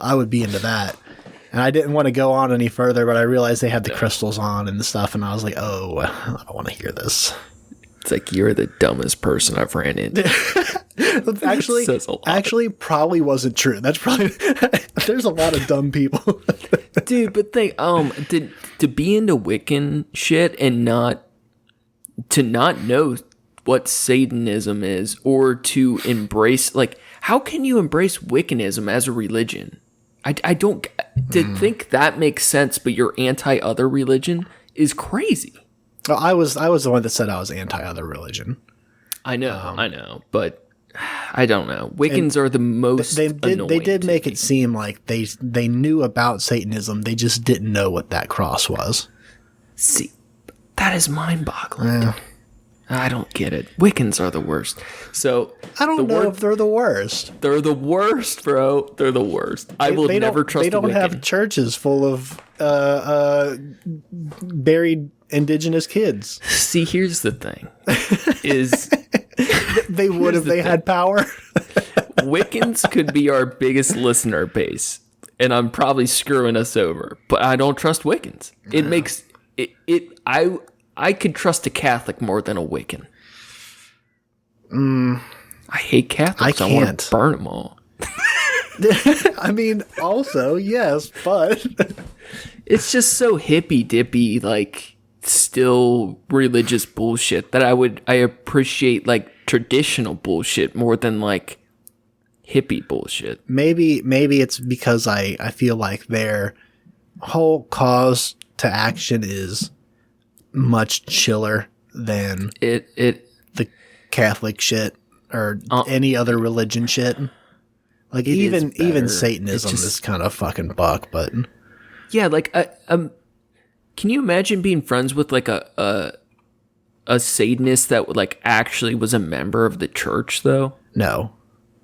I would be into that. And I didn't want to go on any further, but I realized they had the crystals on and the stuff, and I was like, "Oh, I don't want to hear this." It's like, you're the dumbest person I've ran into. Actually, probably wasn't true. That's probably there's a lot of dumb people. Dude, but think to be into Wiccan shit and not know what Satanism is, or to embrace, like, how can you embrace Wiccanism as a religion? I don't think that makes sense, but you're anti other religion is crazy. Well, I was the one that said I was anti other religion. I know, but I don't know. Wiccans are the most annoying. They did make it seem like they knew about Satanism. They just didn't know what that cross was. See, that is mind-boggling. I don't get it. Wiccans are the worst. So I don't know if they're the worst. They're the worst, bro. They're the worst. I will never trust a Wiccan. They don't have churches full of buried indigenous kids. See, here's the thing. Is they would if they had power. Wiccans could be our biggest listener base, and I'm probably screwing us over. But I don't trust Wiccans. It makes it. I could trust a Catholic more than a Wiccan. I hate Catholics. I want to burn them all. I mean, also, yes, but... It's just so hippy-dippy, like, still religious bullshit that I appreciate, like, traditional bullshit more than, like, hippie bullshit. Maybe it's because I feel like their whole cause to action is much chiller than the Catholic shit or any other religion shit. Like even Satanism is kind of fucking buck, but yeah, like can you imagine being friends with like a Satanist that like actually was a member of the church though? No.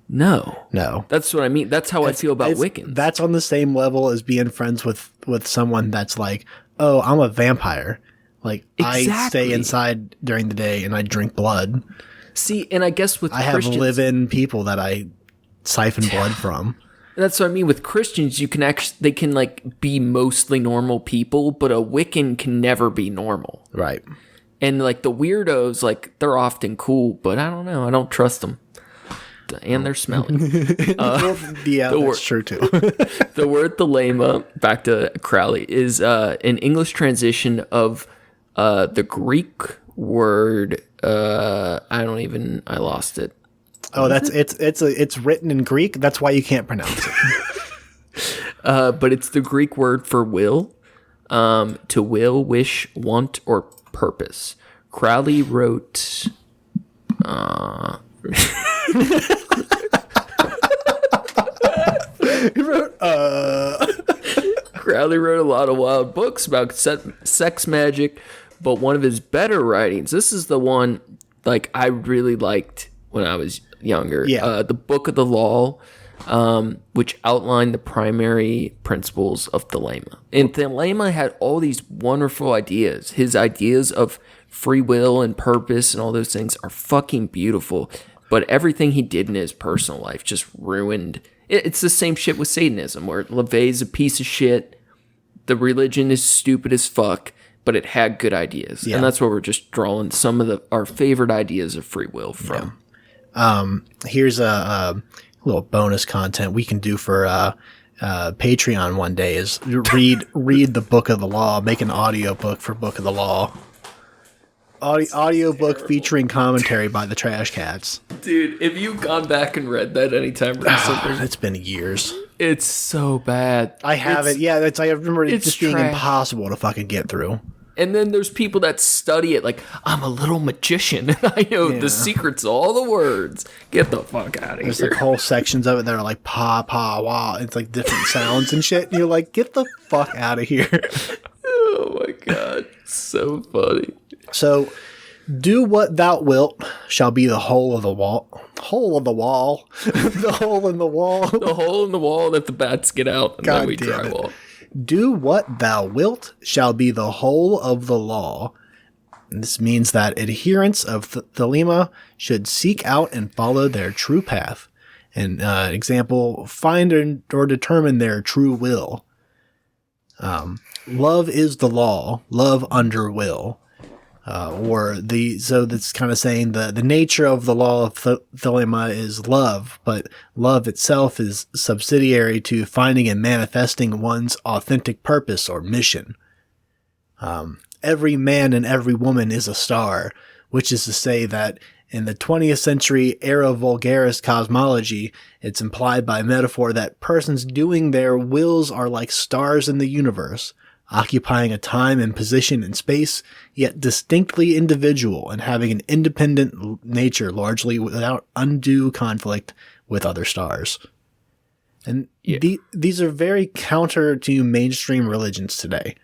That's what I mean. That's how I feel about Wiccans. That's on the same level as being friends with someone that's like, oh, I'm a vampire. Like, exactly. I stay inside during the day and I drink blood. See, and I guess with Christians, have live-in people that I siphon blood from. That's what I mean. With Christians, they can like be mostly normal people, but a Wiccan can never be normal. Right. And like the weirdos, like they're often cool, but I don't know. I don't trust them. And they're smelly. Yeah, that's true too. The word thelema, back to Crowley, is an English transition of the Greek word. I lost it. Oh, it's written in Greek. That's why you can't pronounce it. But it's the Greek word for will, to will, wish, want, or purpose. Crowley wrote. Crowley wrote a lot of wild books about sex magic, but one of his better writings, this is the one like I really liked when I was younger. Yeah. The Book of the Law, which outlined the primary principles of thelema. And thelema had all these wonderful ideas. His ideas of free will and purpose and all those things are fucking beautiful. But everything he did in his personal life just ruined. It's the same shit with Satanism, where LaVey's a piece of shit. The religion is stupid as fuck, but it had good ideas. Yeah. And that's where we're just drawing some of our favorite ideas of free will from. Yeah. Here's a little bonus content we can do for Patreon one day is read the Book of the Law, make an audio book for Book of the Law. Audiobook featuring commentary by the Trash Cats. Dude, have you gone back and read that anytime recently? It's been years. It's so bad. I have it. Yeah, I remember it just being impossible to fucking get through. And then there's people that study it like, I'm a little magician and I know the secrets of all the words. Get the fuck out of here. There's like whole sections of it that are like pa, pa, wah. It's like different sounds and shit. And you're like, get the fuck out of here. Oh my God. So funny. So, do what thou wilt shall be the hole of the wall. Hole of the wall. The hole in the wall. The hole in the wall that the bats get out and God then we drywall. Do what thou wilt shall be the whole of the law. And this means that adherents of thelema should seek out and follow their true path. An example, find or determine their true will. Love is the law. Love under will. So that's kind of saying the nature of the law of thelema is love, but love itself is subsidiary to finding and manifesting one's authentic purpose or mission. Every man and every woman is a star, which is to say that in the 20th century era vulgaris cosmology, it's implied by metaphor that persons doing their wills are like stars in the universe, occupying a time and position in space, yet distinctly individual and having an independent nature largely without undue conflict with other stars. And these are very counter to mainstream religions today.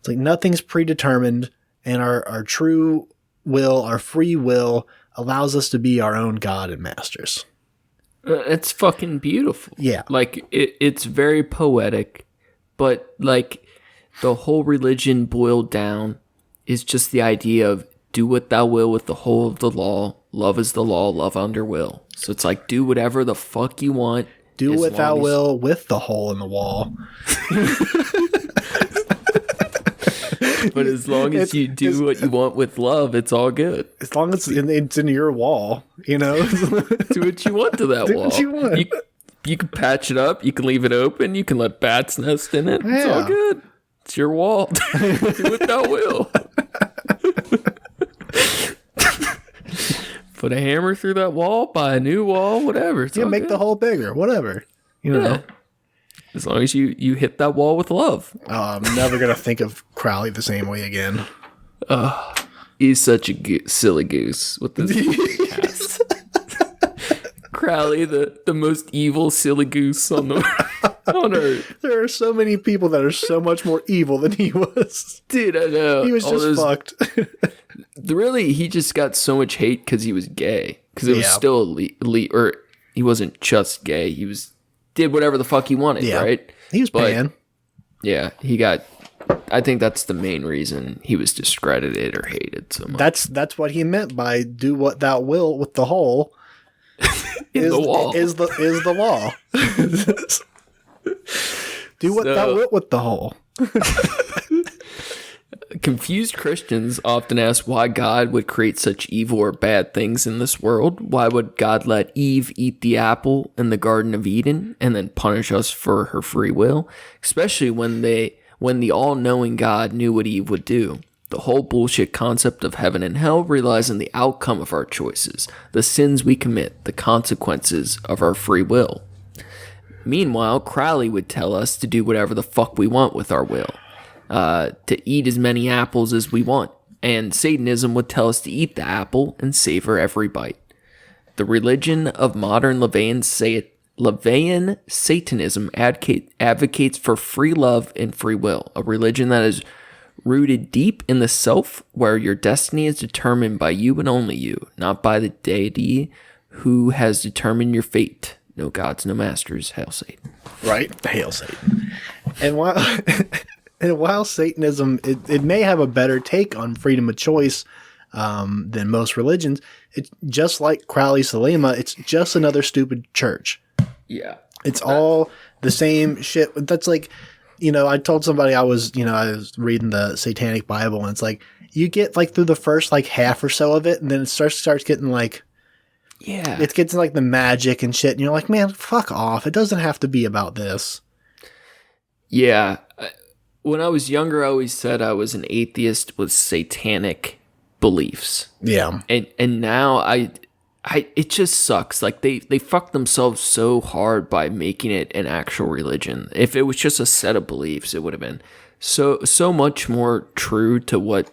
It's like nothing's predetermined, and our true will, our free will, allows us to be our own God and masters. It's fucking beautiful. Yeah. Like, it's very poetic, but, like, the whole religion boiled down is just the idea of do what thou will with the whole of the law. Love is the law, love under will. So it's like, do whatever the fuck you want. Do what thou will with the hole in the wall. But as long as you do what you want with love, it's all good. As long as it's in your wall, you know? Do what you want to that Do wall. what you want. You can patch it up. You can leave it open. You can let bats nest in it. It's all good. It's your wall. Do what thou will. Put a hammer through that wall, buy a new wall, whatever. It's make the hole bigger, whatever. You know? As long as you hit that wall with love. I'm never going to think of Crowley the same way again. He's such a silly goose with this cast. Crowley, the most evil silly goose on earth. There are so many people that are so much more evil than he was. Dude, I know. He was just fucked. Really, he just got so much hate because he was gay. Because it was still elite, or he wasn't just gay. He did whatever the fuck he wanted, right? He was pan. Yeah, he got. I think that's the main reason he was discredited or hated so much. That's what he meant by "do what thou will with the hole." In the wall is the law. Do what thou wilt with the hole. Confused Christians often ask why God would create such evil or bad things in this world. Why would God let Eve eat the apple in the Garden of Eden and then punish us for her free will? Especially when the all-knowing God knew what Eve would do. The whole bullshit concept of heaven and hell relies on the outcome of our choices, the sins we commit, the consequences of our free will. Meanwhile, Crowley would tell us to do whatever the fuck we want with our will. To eat as many apples as we want, and Satanism would tell us to eat the apple and savor every bite. The religion of modern LaVeyan Satanism advocates for free love and free will, a religion that is rooted deep in the self, where your destiny is determined by you and only you, not by the deity who has determined your fate. No gods, no masters. Hail Satan. Right? Hail Satan. And while Satanism, it may have a better take on freedom of choice than most religions, it's just like Crowley Salema. It's just another stupid church. Yeah. It's all the same shit. That's like, I told somebody I was reading the Satanic Bible, and it's like, you get like through the first like half or so of it, and then it starts getting like, it gets like the magic and shit, and you're like, man, fuck off. It doesn't have to be about this. Yeah. When I was younger, I always said I was an atheist with satanic beliefs. Yeah. And now it just sucks. Like they fucked themselves so hard by making it an actual religion. If it was just a set of beliefs, it would have been so much more true to what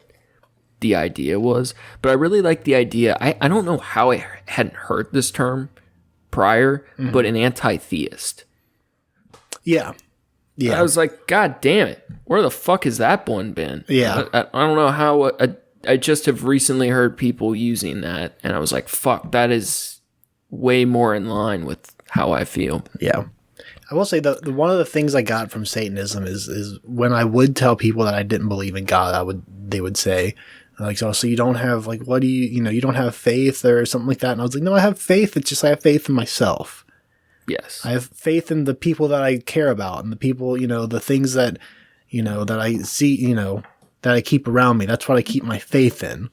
the idea was. But I really like the idea. I don't know how I hadn't heard this term prior, but an anti-theist. Yeah. Yeah. I was like, God damn it. Where the fuck has that one been? Yeah. I don't know how. I just have recently heard people using that, and I was like, fuck, that is way more in line with how I feel. Yeah. I will say the one of the things I got from Satanism is when I would tell people that I didn't believe in God, they would say, like, so you don't have, like, what do you don't have faith or something like that. And I was like, no, I have faith. It's just I have faith in myself. Yes. I have faith in the people that I care about and the people, the things that, that I see, that I keep around me. That's what I keep my faith in.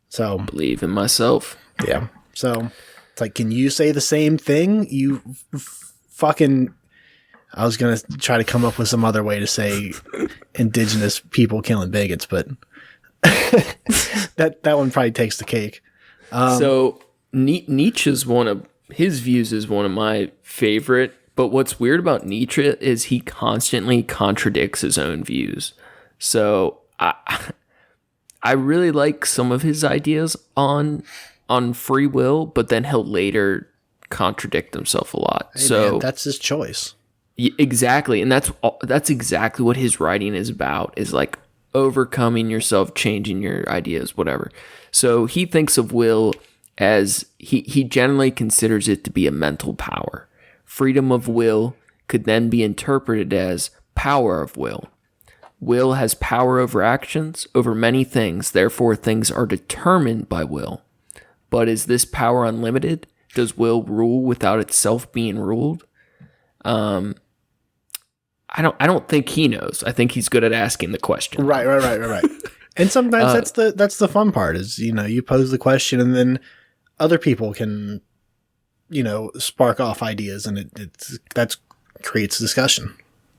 So believe in myself. Yeah. So it's like, can you say the same thing? You fucking, I was going to try to come up with some other way to say indigenous people killing bigots, but that one probably takes the cake. So Nietzsche's his views is one of my favorite, but what's weird about Nietzsche is he constantly contradicts his own views. So I really like some of his ideas on free will, but then he'll later contradict himself a lot. Hey, man, that's his choice. Exactly, and that's exactly what his writing is about. Is like overcoming yourself, changing your ideas, whatever. So he thinks of will as he generally considers it to be a mental power. Freedom of will could then be interpreted as power of will. Will has power over actions, over many things. Therefore, things are determined by will. But is this power unlimited? Does will rule without itself being ruled? I don't think he knows. I think he's good at asking the question. Right. And sometimes that's the fun part is, you pose the question and then other people can, spark off ideas, and that creates discussion.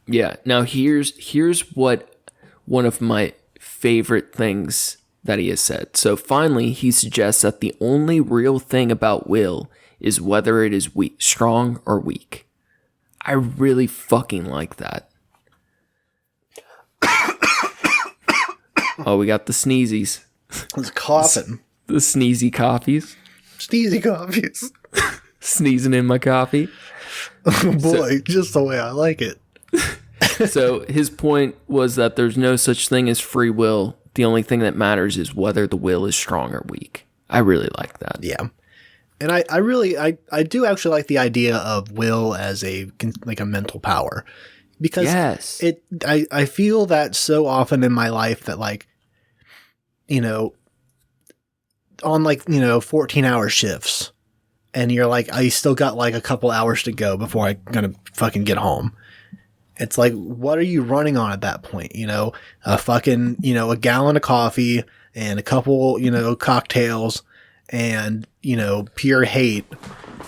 Yeah. Now here's what one of my favorite things that he has said. So finally, he suggests that the only real thing about will is whether it is weak, strong or weak. I really fucking like that. Oh, we got the sneezies. I was coughing. The sneezy coffees. Sneezy coffees. Sneezing in my coffee. Oh boy, just the way I like it. So his point was that there's no such thing as free will. The only thing that matters is whether the will is strong or weak. I really like that. Yeah. And I do actually like the idea of will as a mental power, because yes. I feel that so often in my life that on 14-hour shifts, and you're like, I still got a couple hours to go before I'm gonna fucking get home. It's like, what are you running on at that point? A fucking, a gallon of coffee and a couple, cocktails and, pure hate.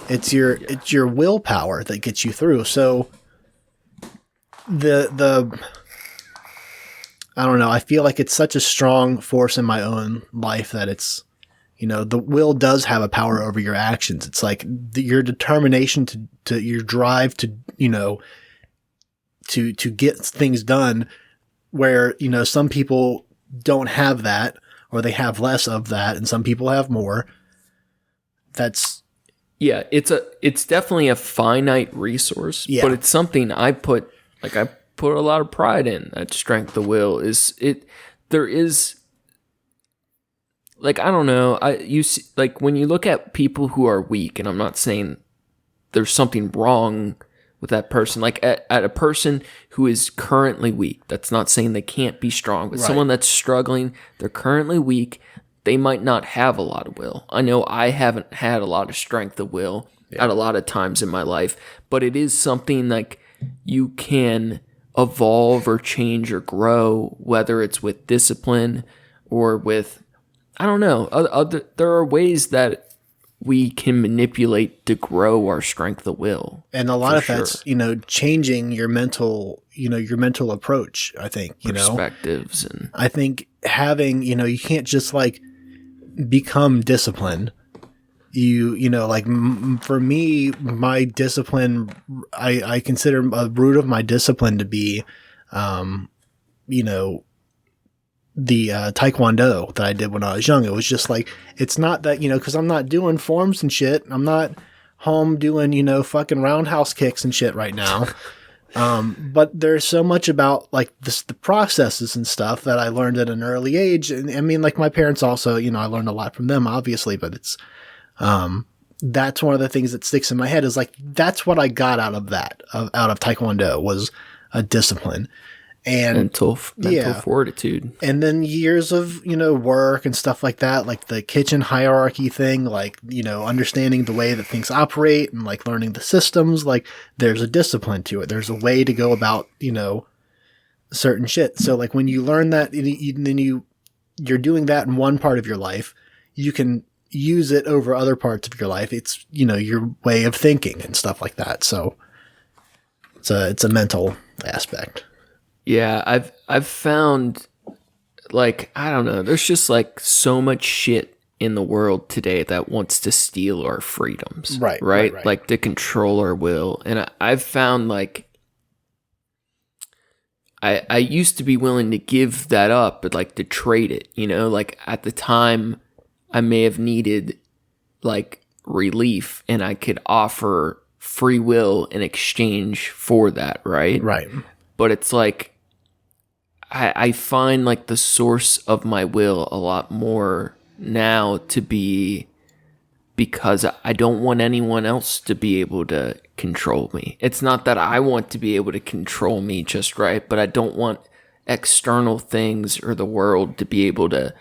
It's your willpower that gets you through. So the I don't know. I feel like it's such a strong force in my own life that it's, the will does have a power over your actions. It's like your determination to your drive to, to get things done, where, some people don't have that, or they have less of that, and some people have more. Yeah, it's definitely a finite resource, yeah. But it's something I put a lot of pride in. That strength of will there is, I don't know, you see, when you look at people who are weak, and I'm not saying there's something wrong with that person, at a person who is currently weak. That's not saying they can't be strong, but someone that's struggling, they're currently weak, they might not have a lot of will. I know I haven't had a lot of strength of will at a lot of times in my life, but it is something you can evolve or change or grow, whether it's with discipline or with, I don't know, there are ways that we can manipulate to grow our strength of will. And a lot of that's, changing your mental approach, I think, perspectives. And I think having, you can't just become disciplined. For me, my discipline, I consider a root of my discipline to be, the taekwondo that I did when I was young. It was just it's not that, because I'm not doing forms and shit. I'm not home doing, fucking roundhouse kicks and shit right now. But there's so much about the processes and stuff that I learned at an early age. And I mean, my parents also, I learned a lot from them, obviously, but it's, that's one of the things that sticks in my head is that's what I got out of taekwondo was a discipline. And mental fortitude. And then years of, work and stuff like that, the kitchen hierarchy thing, understanding the way that things operate and learning the systems, there's a discipline to it. There's a way to go about, certain shit. So when you learn that, then you're doing that in one part of your life, you can use it over other parts of your life. It's, your way of thinking and stuff like that. So it's a mental aspect. Yeah, I've found I don't know, there's just so much shit in the world today that wants to steal our freedoms. Right. To control our will. And I've found I used to be willing to give that up, but to trade it, at the time I may have needed relief, and I could offer free will in exchange for that, right? Right. But it's I find like the source of my will a lot more now to be because I don't want anyone else to be able to control me. It's not that I want to be able to control me just right, but I don't want external things or the world to be able to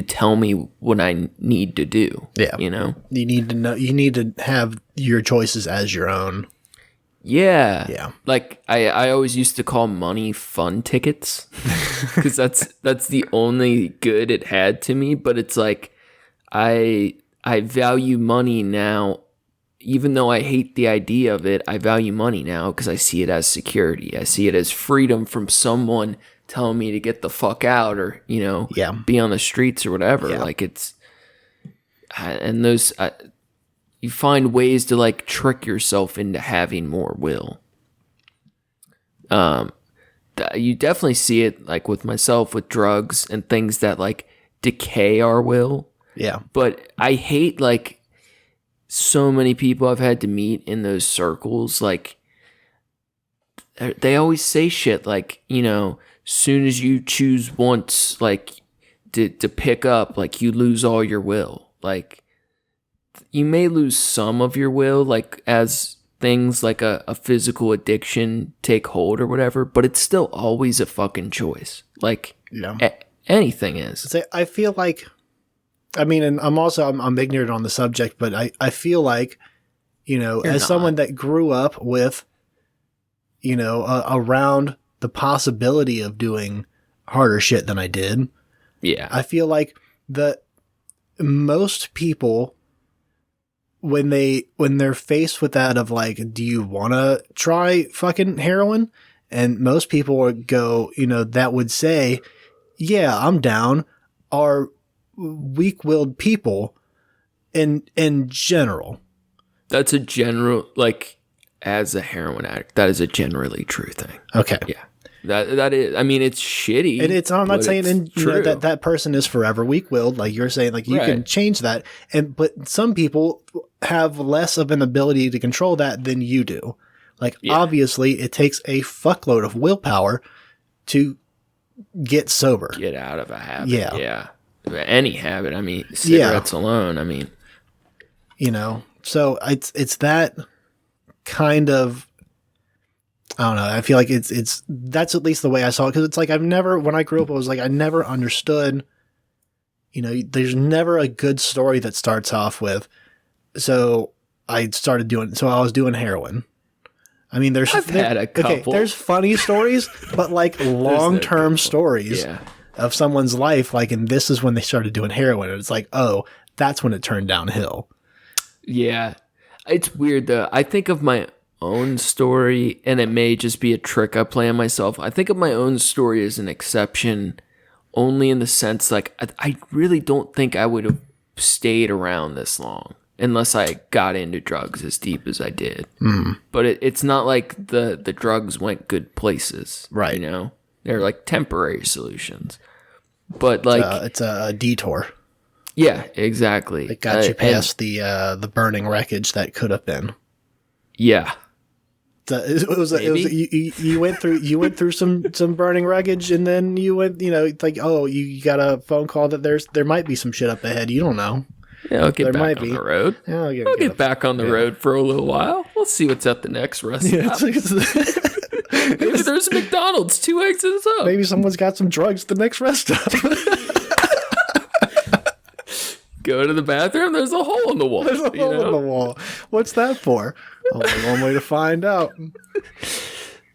tell me what I need to do. Yeah. You know? You need to know, you need to have your choices as your own. Yeah. Yeah. Like I always used to call money fun tickets because that's the only good it had to me. But it's like I value money now, even though I hate the idea of it. I value money now because I see it as security. I see it as freedom from someone telling me to get the fuck out or, you know, be on the streets or whatever. Yeah. Like it's, and those, you find ways to like trick yourself into having more will. You definitely see it like with myself with drugs and things that like decay our will. Yeah. But I hate like so many people I've had to meet in those circles. Like they always say shit like, you know, soon as you choose once, like to pick up, like you lose all your will. Like you may lose some of your will, like as things like a physical addiction take hold or whatever, but it's still always a fucking choice. Like anything is. I feel like, I mean, and I'm ignorant on the subject, but I feel like, you know, You're as not. someone that grew up with, you know, around the possibility of doing harder shit than I did. Yeah. I feel like most people, when they're faced with that of like, do you want to try fucking heroin? And most people would go, you know, that would say, yeah, I'm down, are weak-willed people in general. That's a general, like, as a heroin addict, that is a generally true thing. Okay. Yeah. That is, I mean, it's shitty. And I'm not saying you know, that person is forever weak-willed. Like you're saying, like you can change that. But some people have less of an ability to control that than you do. Like obviously it takes a fuckload of willpower to get sober. Get out of a habit. Yeah. Yeah. Any habit. I mean, cigarettes alone. I mean, you know, so it's that kind of, I don't know. I feel like that's at least the way I saw it. Cause it's like, when I grew up, I was like, I never understood, you know, there's never a good story that starts off with. So I was doing heroin. I mean, I've had a couple. Okay, there's funny stories, but like long-term stories of someone's life. Like, and this is when they started doing heroin. And it's like, oh, that's when it turned downhill. Yeah. It's weird though. I think of my own story, and it may just be a trick I play on myself. I think of my own story as an exception only in the sense like I really don't think I would have stayed around this long unless I got into drugs as deep as I did. But it's not like the drugs went good places, right? You know, they're like temporary solutions. But like it's a detour. Yeah, exactly. It got you past the burning wreckage that could have been. Yeah. You went through some burning wreckage, and then you went, you know, like, oh, you got a phone call that there might be some shit up ahead. You don't know. Yeah, I'll get back on the road. Yeah, I'll get back on the road for a little while. We'll see what's at the next rest stop. Maybe there's a McDonald's 2 exits up. Maybe someone's got some drugs at the next rest stop. Go to the bathroom. There's a hole in the wall. There's a hole in the wall. What's that for? Only one way to find out.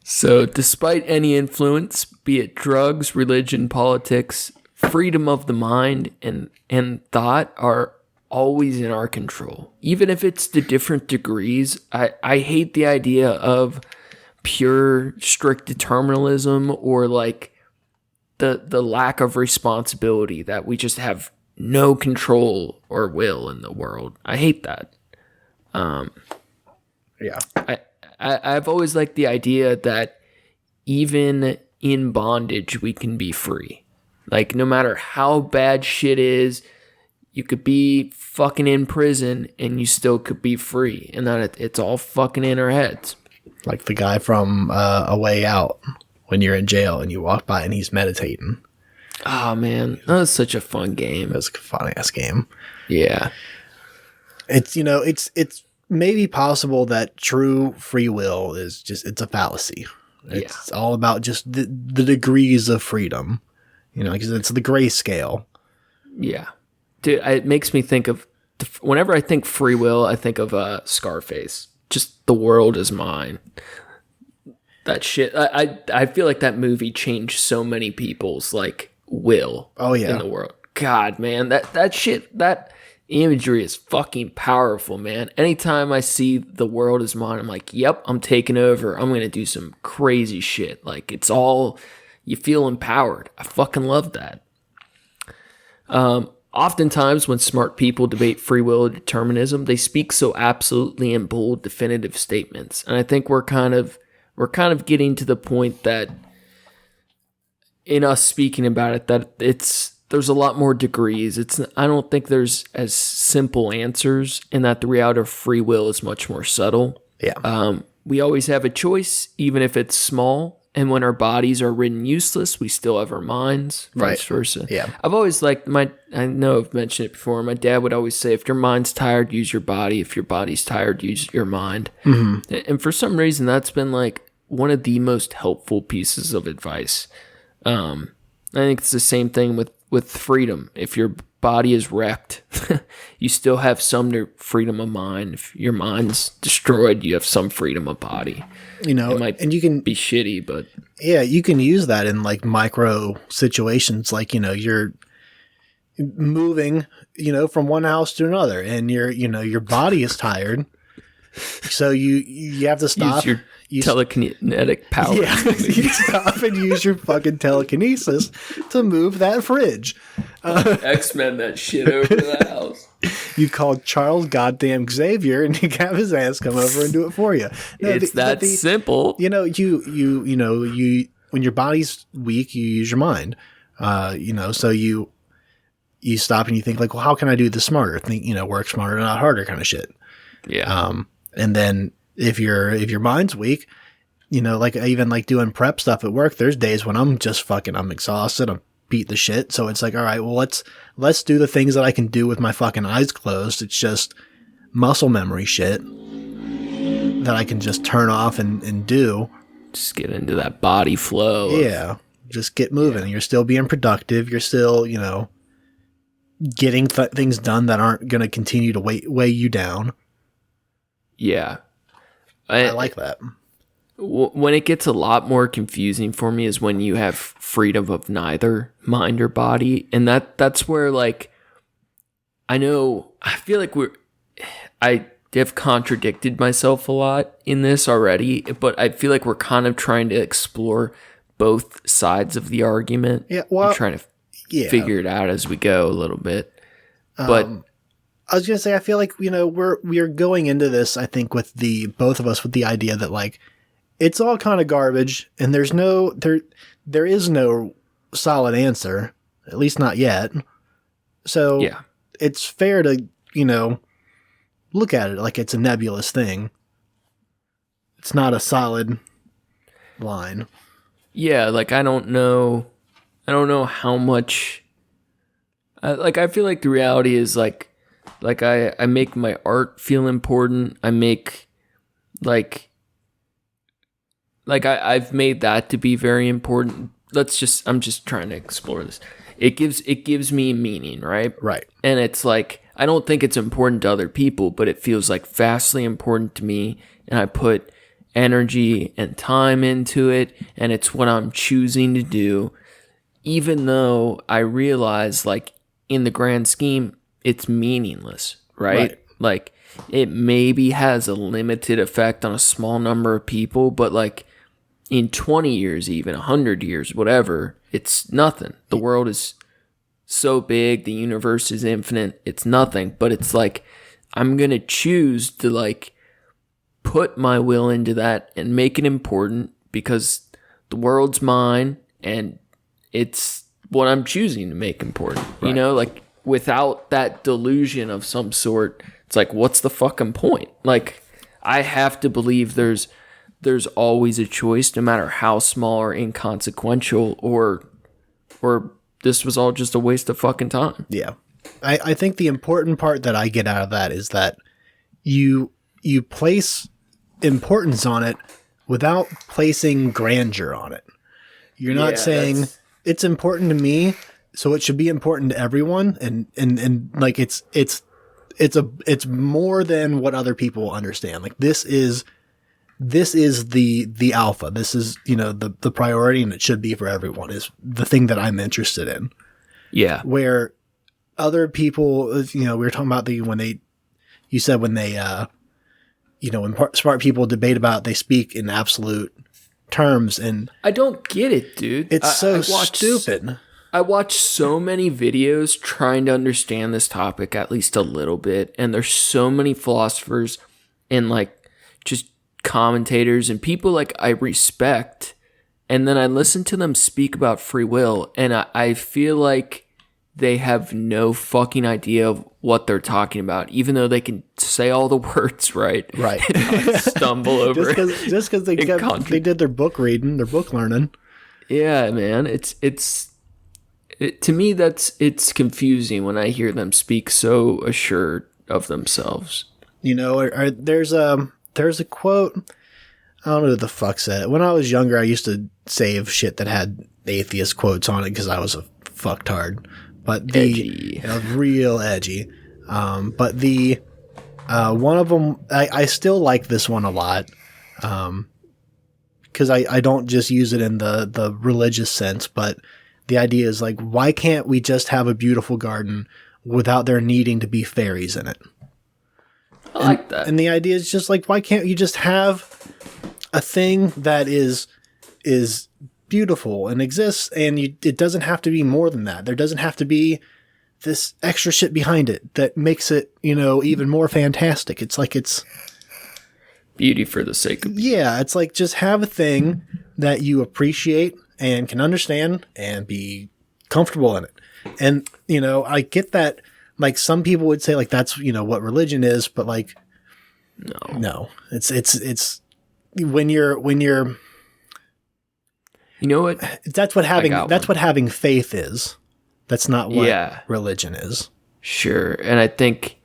So, despite any influence, be it drugs, religion, politics, freedom of the mind and thought are always in our control. Even if it's to different degrees, I hate the idea of pure strict determinism or like the lack of responsibility that we just have no control or will in the world. I hate that. Yeah. I've always liked the idea that even in bondage, we can be free. Like, no matter how bad shit is, you could be fucking in prison and you still could be free. And that it's all fucking in our heads. Like the guy from A Way Out. when you're in jail and you walk by and he's meditating. Oh man, that was such a fun game. It was a fun ass game. Yeah. It's, it's maybe possible that true free will is it's a fallacy. It's all about just the degrees of freedom, because it's the grayscale. Yeah. Dude, it makes me think of, whenever I think free will, I think of Scarface. Just the world is mine. That shit. I feel like that movie changed so many people's will. Oh yeah. In the world. God, man, that shit, that imagery is fucking powerful, man. Anytime I see the world is mine, I'm like, yep, I'm taking over. I'm gonna do some crazy shit. It's all, you feel empowered. I fucking love that. Oftentimes when smart people debate free will or determinism, they speak so absolutely in bold, definitive statements. And I think we're kind of getting to the point that in us speaking about it, that there's a lot more degrees. I don't think there's as simple answers, and that the reality of free will is much more subtle. Yeah. We always have a choice, even if it's small. And when our bodies are ridden useless, we still have our minds, vice versa. Yeah. I've always liked I know I've mentioned it before. My dad would always say, if your mind's tired, use your body. If your body's tired, use your mind. Mm-hmm. And for some reason, that's been one of the most helpful pieces of advice. I think it's the same thing with freedom. If your body is wrecked, you still have some freedom of mind. If your mind's destroyed, you have some freedom of body. It might and you can be shitty, but yeah, you can use that in micro situations. You're moving, from one house to another, and your body is tired, so you have to stop. Use your telekinetic power. Yeah, you stop and use your fucking telekinesis to move that fridge. X-Men that shit over the house. You call Charles goddamn Xavier, and you have his ass come over and do it for you. No, it's simple. You when your body's weak, you use your mind. So you stop and you think well, how can I do this smarter? Think, work smarter, not harder, kind of shit. Yeah. And then if your mind's weak, I even doing prep stuff at work. There's days when I'm exhausted. I'm beat the shit. So it's all right, well, let's do the things that I can do with my fucking eyes closed. It's just muscle memory shit that I can just turn off and do. Just get into that body flow. Yeah. Just get moving. Yeah. You're still being productive. You're still, getting things done that aren't going to continue to weigh you down. Yeah. I like that. When it gets a lot more confusing for me is when you have freedom of neither mind or body. And that's where I feel like I have contradicted myself a lot in this already, but I feel like we're kind of trying to explore both sides of the argument. Yeah. Well, I'm trying to figure it out as we go a little bit. But I was going to say, I feel like, we are going into this, I think, with both of us with the idea that it's all kind of garbage, and there is no solid answer, at least not yet. So yeah, it's fair to, look at it like it's a nebulous thing. It's not a solid line. Yeah, I don't know how much. I feel like the reality is I make my art feel important. I make I've made that to be very important. I'm just trying to explore this. It gives me meaning, right? Right. And it's I don't think it's important to other people, but it feels vastly important to me, and I put energy and time into it, and it's what I'm choosing to do, even though I realize in the grand scheme it's meaningless, right? It maybe has a limited effect on a small number of people, but in 20 years, even 100 years, whatever, it's nothing. The world is so big, the universe is infinite, it's nothing. But it's I'm going to choose to put my will into that and make it important, because the world's mine and it's what I'm choosing to make important. Right. Without that delusion of some sort, it's what's the fucking point? I have to believe there's there's always a choice, no matter how small or inconsequential, or this was all just a waste of fucking time. Yeah. I think the important part that I get out of that is that you place importance on it without placing grandeur on it. You're not saying it's important to me, so it should be important to everyone, and like it's more than what other people understand. Like this is the alpha. This is, the priority, and it should be for everyone, is the thing that I'm interested in. Yeah. Where other people, we were talking about when smart people debate about, they speak in absolute terms, and I don't get it, dude. It's stupid. I watch so many videos trying to understand this topic at least a little bit, and there's so many philosophers and like just commentators and people like I respect, and then I listen to them speak about free will, and I feel like they have no fucking idea of what they're talking about, even though they can say all the words right. Right. And not stumble over just because they did their book reading, their book learning. Yeah, man. To me, it's confusing when I hear them speak so assured of themselves. There's a quote. I don't know who the fuck said it. When I was younger, I used to save shit that had atheist quotes on it because I was a fucktard. But edgy. Real edgy. But one of them, I still like this one a lot. Because I don't just use it in the religious sense, but the idea is like, why can't we just have a beautiful garden without there needing to be fairies in it? I like that. And the idea is just like, why can't you just have a thing that is beautiful and exists, and it doesn't have to be more than that. There doesn't have to be this extra shit behind it that makes it, even more fantastic. It's like it's beauty for the sake of beauty. Yeah, it's like just have a thing that you appreciate and can understand and be comfortable in it. And, I get that, like, some people would say, like, that's, what religion is, but, like, no. It's when you're you know what? That's what having faith is. That's not what religion is. Sure. And I think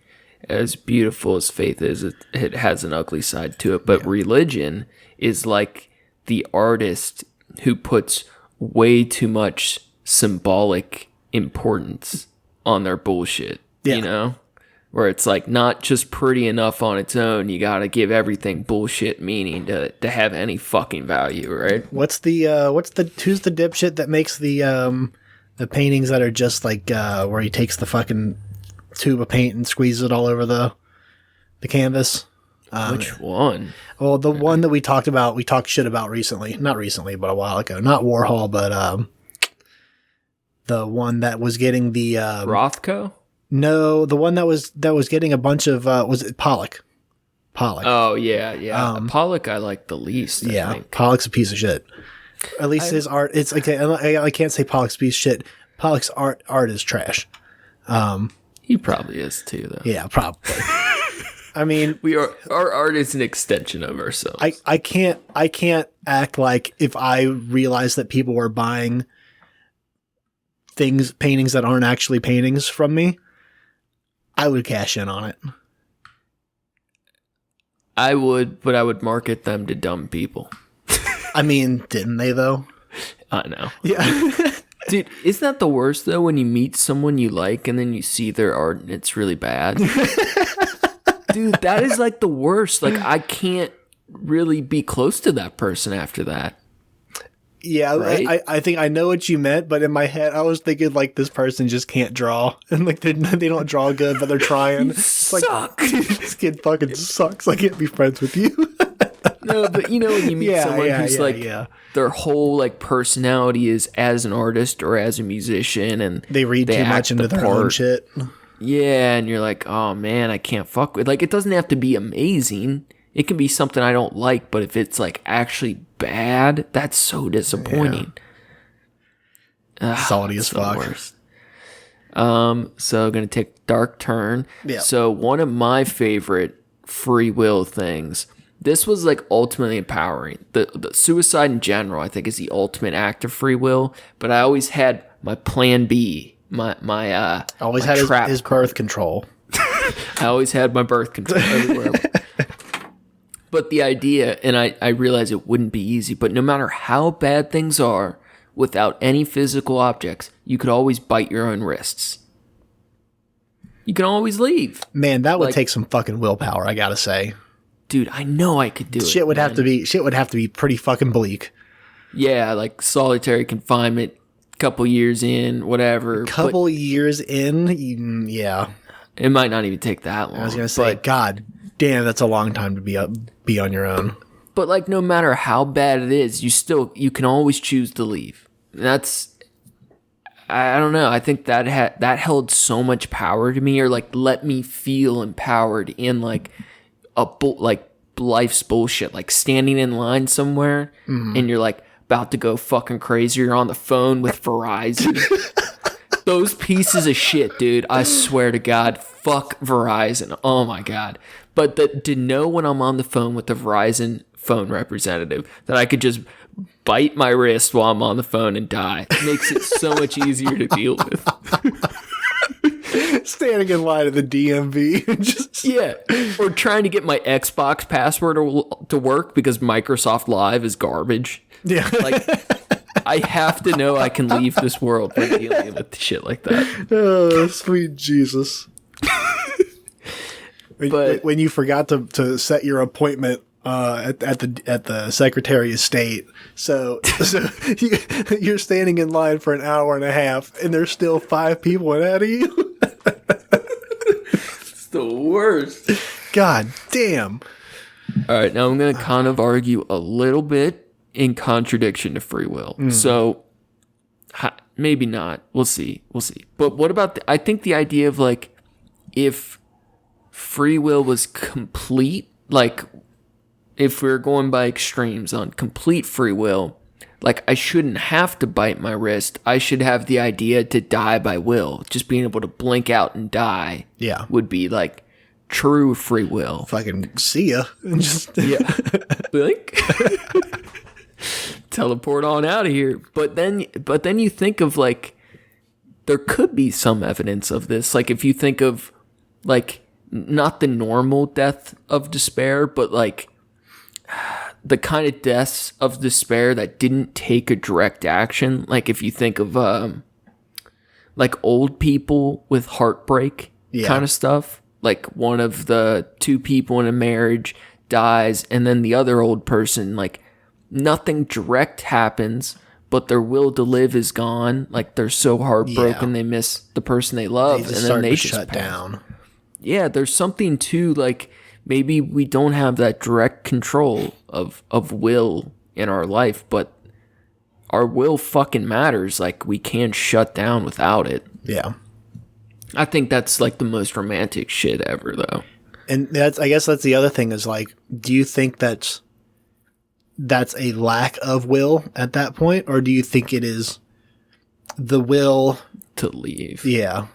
as beautiful as faith is, it has an ugly side to it. But religion is like the artist who puts way too much symbolic importance on their bullshit, Where it's like not just pretty enough on its own. You got to give everything bullshit meaning to have any fucking value, right? Who's the dipshit that makes the paintings that are just like where he takes the fucking tube of paint and squeezes it all over the canvas? Which one? Well, the one that we talked shit about recently. Not recently, but a while ago. Not Warhol, but the one that was getting the Rothko? No, the one that was getting a bunch of was it Pollock? Pollock. Oh yeah. Pollock I like the least. I think. Pollock's a piece of shit. At least his art. It's okay. I can't say Pollock's a piece of shit. Pollock's art is trash. He probably is too, though. Yeah, probably. I mean, our art is an extension of ourselves. I can't act like if I realized that people were buying paintings that aren't actually paintings from me, I would cash in on it. I would, but I would market them to dumb people. I mean, didn't they though? I know. Yeah. Dude, isn't that the worst though when you meet someone you like and then you see their art and it's really bad? Dude, that is like the worst. Like I can't really be close to that person after that. Yeah, right? I think I know what you meant, but in my head I was thinking like this person just can't draw, and like they don't draw good, but they're trying. It's like, this kid fucking sucks. I can't be friends with you. No, but when you meet someone who's their whole like personality is as an artist or as a musician, and they read too much into their own shit. Yeah, and you're like, oh man, I can't fuck with. Like, it doesn't have to be amazing. It can be something I don't like, but if it's like actually bad, that's so disappointing. Yeah. Salty as fuck. Worst. So gonna take dark turn. Yeah. So one of my favorite free will things this was like ultimately empowering. The suicide in general, I think, is the ultimate act of free will. But I always had my plan B, my always my had his birth control. I always had my birth control everywhere. But the idea, and I realize it wouldn't be easy, but no matter how bad things are, without any physical objects, you could always bite your own wrists. You can always leave. Man, that would take some fucking willpower, I gotta say. Dude, I know I could do it. Shit would have to be pretty fucking bleak. Yeah, like solitary confinement, couple years in, whatever. Couple years in, yeah. It might not even take that long. I was gonna say, God damn, that's a long time to be on your own. But like, no matter how bad it is, you can always choose to leave. That's, I don't know. I think that held so much power to me, or like let me feel empowered in like life's bullshit. Like standing in line somewhere and you're like about to go fucking crazy. You're on the phone with Verizon. Those pieces of shit, dude. I swear to God, fuck Verizon. Oh my God. But to know when I'm on the phone with the Verizon phone representative that I could just bite my wrist while I'm on the phone and die makes it so much easier to deal with. Standing in line at the DMV. Yeah. Or trying to get my Xbox password to work because Microsoft Live is garbage. Yeah. Like, I have to know I can leave this world by dealing with shit like that. Oh, sweet Jesus. But when you forgot to set your appointment at the Secretary of State, so you're standing in line for an hour and a half, and there's still 5 people ahead of you. It's the worst. God damn. All right, now I'm going to kind of argue a little bit in contradiction to free will. So maybe not. We'll see. But what about I think the idea of like, if free will was complete, like if we're going by extremes on complete free will, like I shouldn't have to bite my wrist. I should have the idea to die by will. Just being able to blink out and die would be like true free will. Fucking see ya. Yeah. Blink. Teleport on out of here. But then you think of like, there could be some evidence of this. Like if you think of like, not the normal death of despair, but like the kind of deaths of despair that didn't take a direct action. Like if you think of like old people with heartbreak kind of stuff. Like one of the 2 people in a marriage dies, and then the other old person, like nothing direct happens, but their will to live is gone. Like they're so heartbroken they miss the person they love, and then they just shut down. Yeah, there's something to like, maybe we don't have that direct control of will in our life, but our will fucking matters. Like we can't shut down without it. Yeah. I think that's like the most romantic shit ever, though. And I guess that's the other thing is like, do you think that's a lack of will at that point? Or do you think it is the will to leave? Yeah.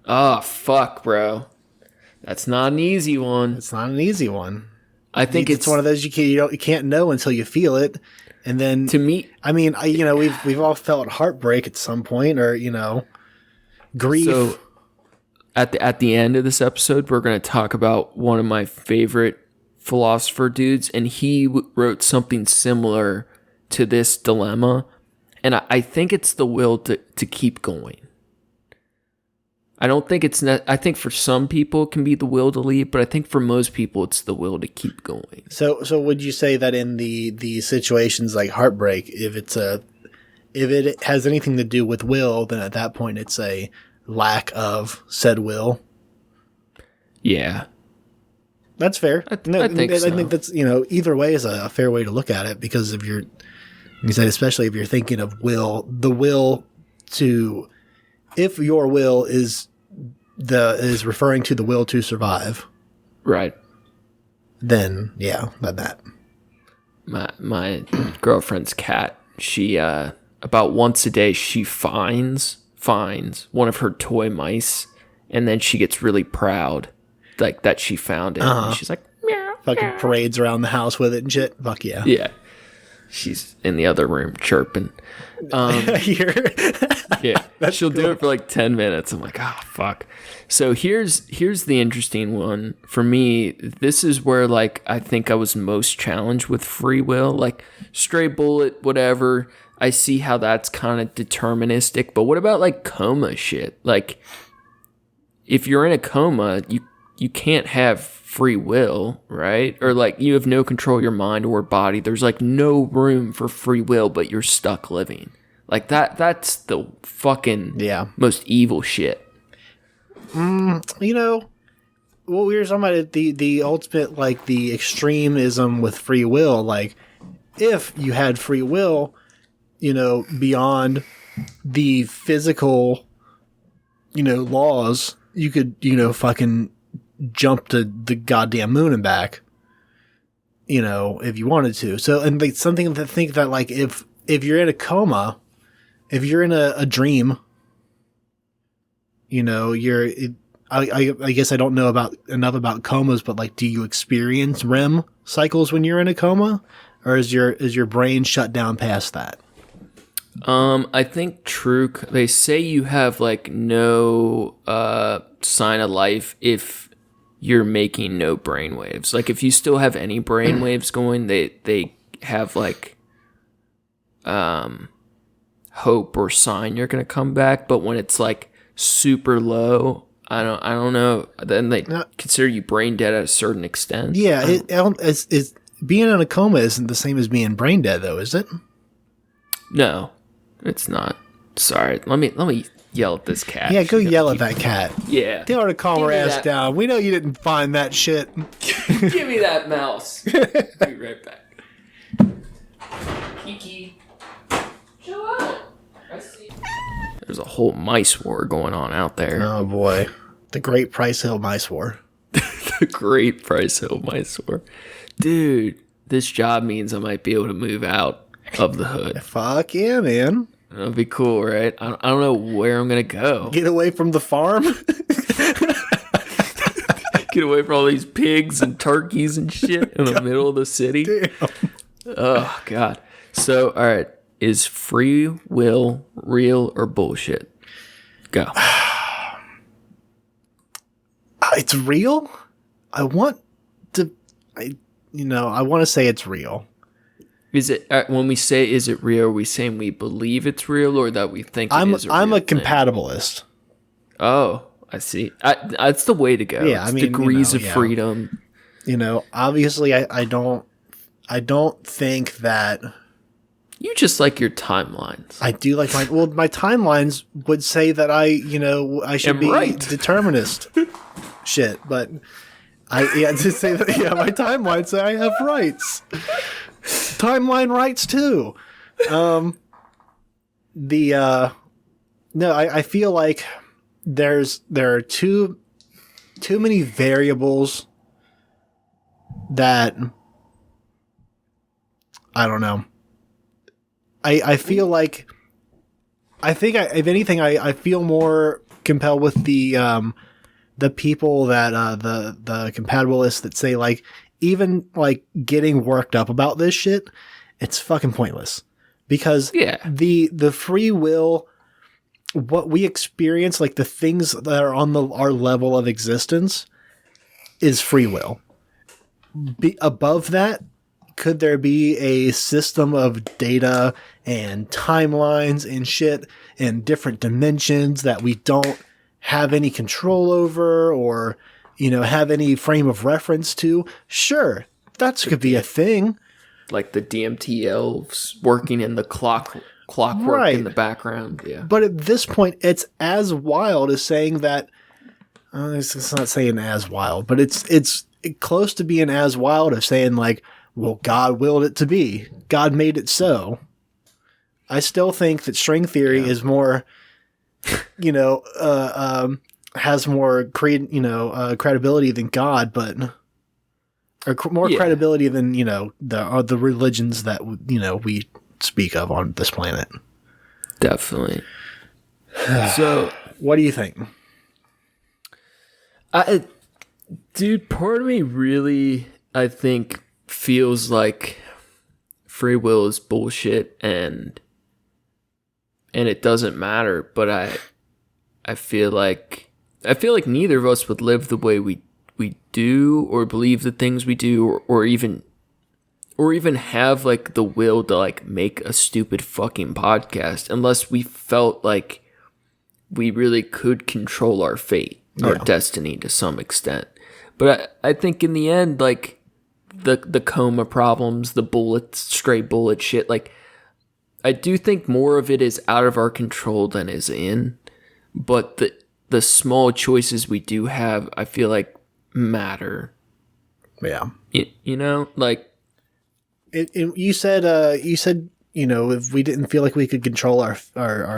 Oh, fuck, bro. That's not an easy one. It's not an easy one. I think it's one of those you can't know until you feel it. And then to me, I mean, we've all felt heartbreak at some point, or grief. So at the end of this episode, we're going to talk about one of my favorite philosopher dudes, and he wrote something similar to this dilemma, and I think it's the will to keep going. I don't think I think for some people it can be the will to leave, but I think for most people it's the will to keep going. So would you say that in the situations like heartbreak, if it has anything to do with will, then at that point it's a lack of said will? Yeah. That's fair. I think so. I think that's, either way is a fair way to look at it, because if you said, especially if you're thinking of will, the will to, if your will is referring to the will to survive. Right. Then, yeah, that. My girlfriend's cat, she, about once a day, she finds one of her toy mice, and then she gets really proud, like that she found it. And she's like, meow. fucking parades around the house with it and shit. Fuck yeah. Yeah. She's in the other room chirping. Yeah. She'll do it for like 10 minutes. I'm like, oh, fuck. So here's the interesting one. For me, this is where, like, I think I was most challenged with free will. Like, stray bullet, whatever. I see how that's kind of deterministic. But what about, like, coma shit? Like, if you're in a coma, you can't have free will, right? Or like you have no control of your mind or body. There's like no room for free will, but you're stuck living. Like that's the fucking most evil shit. You know, what we were talking about, the ultimate, like the extremism with free will, like if you had free will, you know, beyond the physical, you know, laws, you could, you know, fucking jump to the goddamn moon and back, you know, if you wanted to. So, and like something to think that, like, if you're in a coma, if you're in a dream, you know, I guess I don't know enough about comas, but like, do you experience REM cycles when you're in a coma, or is your brain shut down past that? I think they say you have like no sign of life if you're making no brain waves. Like if you still have any brain waves going, they have like hope or sign you're gonna come back. But when it's like super low, I don't know. Then they consider you brain dead at a certain extent. Yeah, it's being in a coma isn't the same as being brain dead, though, is it? No, it's not. Sorry, let me yell at this cat. Yeah, go yell at that cat. Yeah. Tell her to calm her ass down. We know you didn't find that shit. Give me that mouse. Be right back. Kiki. Chill out. I see. There's a whole mice war going on out there. Oh boy. The Great Price Hill Mice War. The Great Price Hill Mice War. Dude, this job means I might be able to move out of the hood. Fuck yeah, man. That'd be cool, right? I don't know where I'm going to go. Get away from the farm? Get away from all these pigs and turkeys and shit in the middle of the city. Damn. Oh, God. So, all right. Is free will real or bullshit? Go. It's real? I want to say it's real. Is it when we say is it real? Are we saying we believe it's real or that we think it is a real I'm a thing? compatibilist. Oh, I see. That's the way to go. Yeah, I mean, degrees of freedom. You know, obviously, I don't think that. You just like your timelines. I do like my timelines would say that I should be right. determinist. Shit, but to say that my timelines say I have rights. Timeline rights too. I feel like there are too many variables that I don't know. I feel like if anything I feel more compelled with the people that the compatibilists that say like even like getting worked up about this shit, it's fucking pointless because the free will, what we experience, like the things that are on our level of existence is free will. Above that, could there be a system of data and timelines and shit and different dimensions that we don't have any control over or, have any frame of reference to? Sure, that could be a thing. Like the DMT elves working in the clockwork in the background. Yeah. But at this point, it's as wild as saying that. It's not saying as wild, but it's close to being as wild as saying like, well, God willed it to be. God made it so. I still think that string theory is more, has more credibility than God, more credibility than the religions that we speak of on this planet. Definitely. So, what do you think? Dude, part of me really I think feels like free will is bullshit and it doesn't matter, but I feel like neither of us would live the way we do or believe the things we do or even have like the will to like make a stupid fucking podcast unless we felt like we really could control our fate, our destiny to some extent. But I think in the end, like the coma problems, the stray bullet shit, like I do think more of it is out of our control than is in. But the small choices we do have, I feel like matter. Yeah. You know, like you said, if we didn't feel like we could control our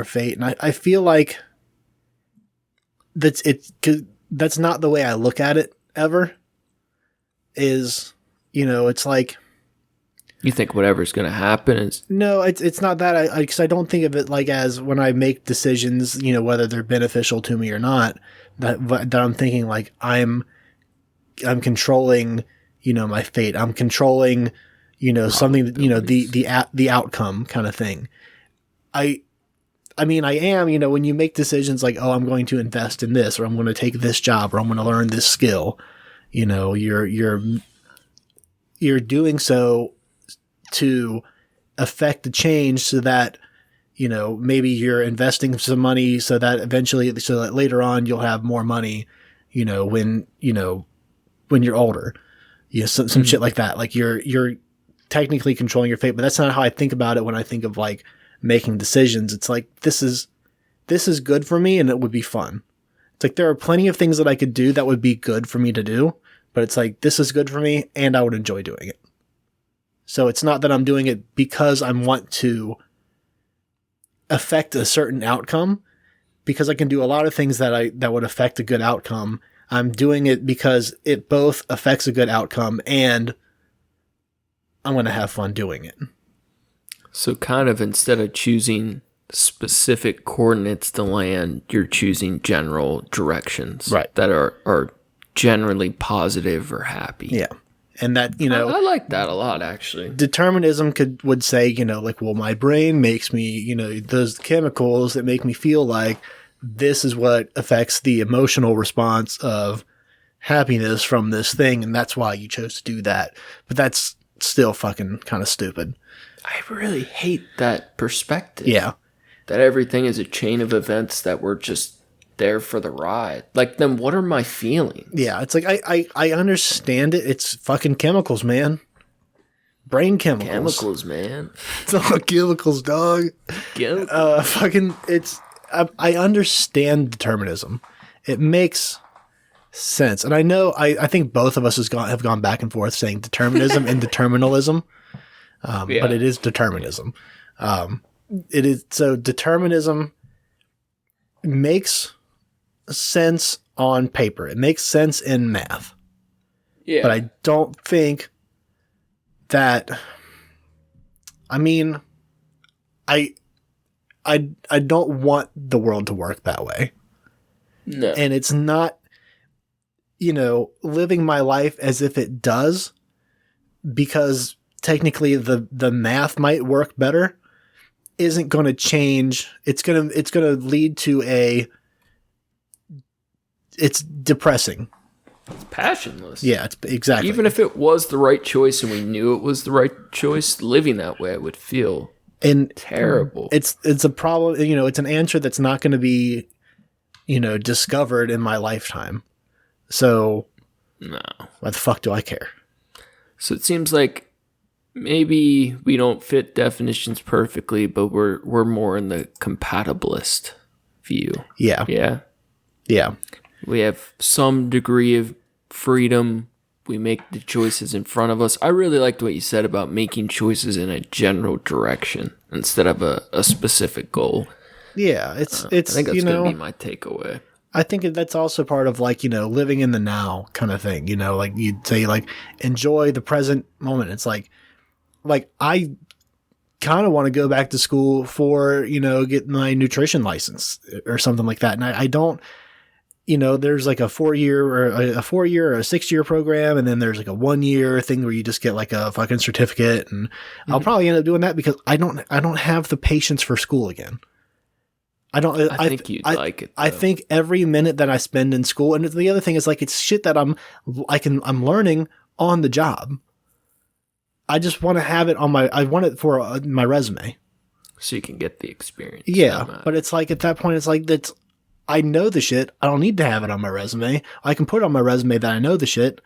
fate, and I feel like that's not the way I look at it ever. Is, it's like, you think whatever's going to happen is... No, it's not that. Because I don't think of it like as when I make decisions, whether they're beneficial to me or not, that I'm thinking like I'm controlling, my fate. I'm controlling, something, the outcome kind of thing. I mean, I am, when you make decisions like, oh, I'm going to invest in this, or I'm going to take this job, or I'm going to learn this skill, you're doing so to affect the change so that, maybe you're investing some money so that later on you'll have more money, when you're older, some shit like that. Like you're technically controlling your fate, but that's not how I think about it when I think of like making decisions. It's like, this is good for me and it would be fun. It's like, there are plenty of things that I could do that would be good for me to do, but it's like, this is good for me and I would enjoy doing it. So it's not that I'm doing it because I want to affect a certain outcome, because I can do a lot of things that would affect a good outcome. I'm doing it because it both affects a good outcome and I'm going to have fun doing it. So kind of instead of choosing specific coordinates to land, you're choosing general directions, right, that are generally positive or happy. Yeah. And that, I like that a lot, actually. Determinism would say, like, well, my brain makes me, those chemicals that make me feel like this is what affects the emotional response of happiness from this thing. And that's why you chose to do that. But that's still fucking kind of stupid. I really hate that perspective. Yeah. That everything is a chain of events that we're just there for the ride. Like, then what are my feelings? Yeah, it's like I understand it. It's fucking chemicals, man. Brain chemicals. Chemicals, man. It's all chemicals, dog. I understand determinism. It makes sense. And I know I think both of us have gone back and forth saying determinism and determinalism. But it is determinism. It is, so determinism makes sense on paper. It makes sense in math. Yeah. But I don't think that, I mean, I don't want the world to work that way. No. And it's not, living my life as if it does, because technically the math might work better, isn't going to change. It's going to lead to it's depressing. It's passionless. Yeah, it's exactly. Even if it was the right choice and we knew it was the right choice, living that way would feel terrible. It's a problem. It's an answer that's not going to be, discovered in my lifetime. So, no. Why the fuck do I care? So it seems like maybe we don't fit definitions perfectly, but we're more in the compatibilist view. Yeah. Yeah. Yeah. We have some degree of freedom. We make the choices in front of us. I really liked what you said about making choices in a general direction instead of a specific goal. Yeah, it's. I think that's going to be my takeaway. I think that's also part of living in the now kind of thing. Like you'd say, enjoy the present moment. It's like I kind of want to go back to school for, get my nutrition license or something like that. And I don't, there's like a 4-year or a 4-year or a 6-year program, and then there's like a 1-year thing where you just get like a fucking certificate, and I'll probably end up doing that because I don't have the patience for school again. I think you'd like it, though. I think every minute that I spend in school, and the other thing is like it's shit that I'm learning on the job. I just want to have it I want it for my resume. So you can get the experience. Yeah, but it's like at that point, it's like I know the shit. I don't need to have it on my resume. I can put on my resume that I know the shit.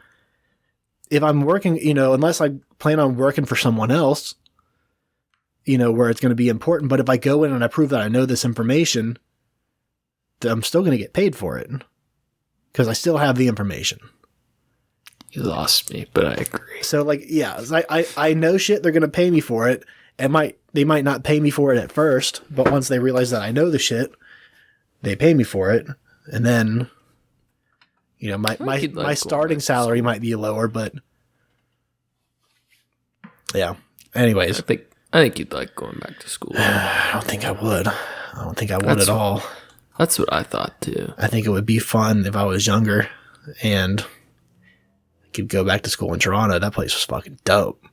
If I'm working, unless I plan on working for someone else, where it's going to be important. But if I go in and I prove that I know this information, then I'm still going to get paid for it because I still have the information. You lost me, but I agree. So I know shit. They're going to pay me for it. They might not pay me for it at first, but once they realize that I know the shit, they pay me for it. And then, my starting salary might be lower, but yeah. Anyways. I think you'd like going back to school. I don't think I would. At all. That's what I thought too. I think it would be fun if I was younger and I could go back to school in Toronto. That place was fucking dope.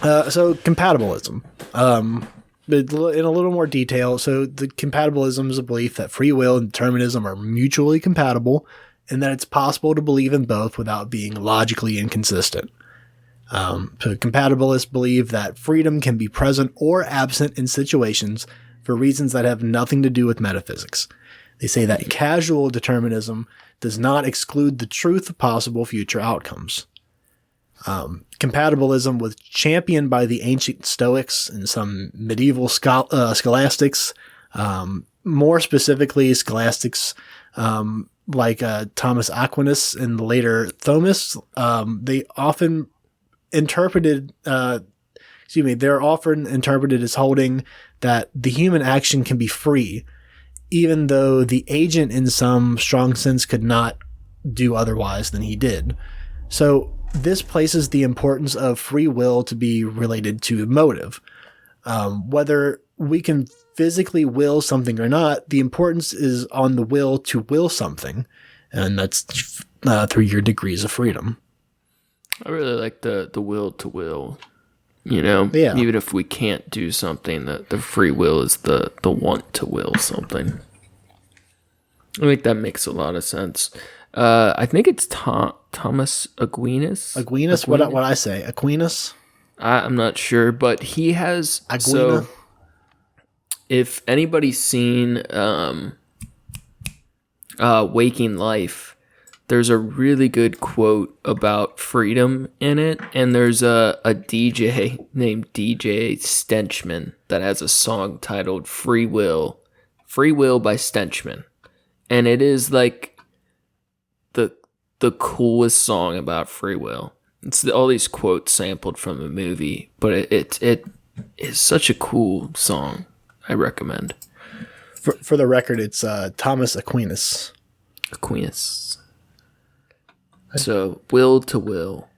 So compatibilism. But in a little more detail, so the compatibilism is a belief that free will and determinism are mutually compatible and that it's possible to believe in both without being logically inconsistent. So compatibilists believe that freedom can be present or absent in situations for reasons that have nothing to do with metaphysics. They say that casual determinism does not exclude the truth of possible future outcomes. Compatibilism was championed by the ancient Stoics and some medieval scholastics, more specifically scholastics like Thomas Aquinas and the later Thomists. They're often interpreted as holding that the human action can be free, even though the agent in some strong sense could not do otherwise than he did. So this places the importance of free will to be related to motive. Whether we can physically will something or not, the importance is on the will to will something, and that's through your degrees of freedom. I really like the will to will, Yeah. Even if we can't do something, the free will is the want to will something. I think that makes a lot of sense. I think it's Thomas Aquinas. Aquinas? What I say? Aquinas? I'm not sure, but he has... Aguina? So, if anybody's seen Waking Life, there's a really good quote about freedom in it, and there's a DJ named DJ Stenchman that has a song titled Free Will by Stenchman. And it is like the coolest song about free will. It's all these quotes sampled from a movie, but it is such a cool song. I recommend. For the record, it's Thomas Aquinas. Aquinas. So, will to will.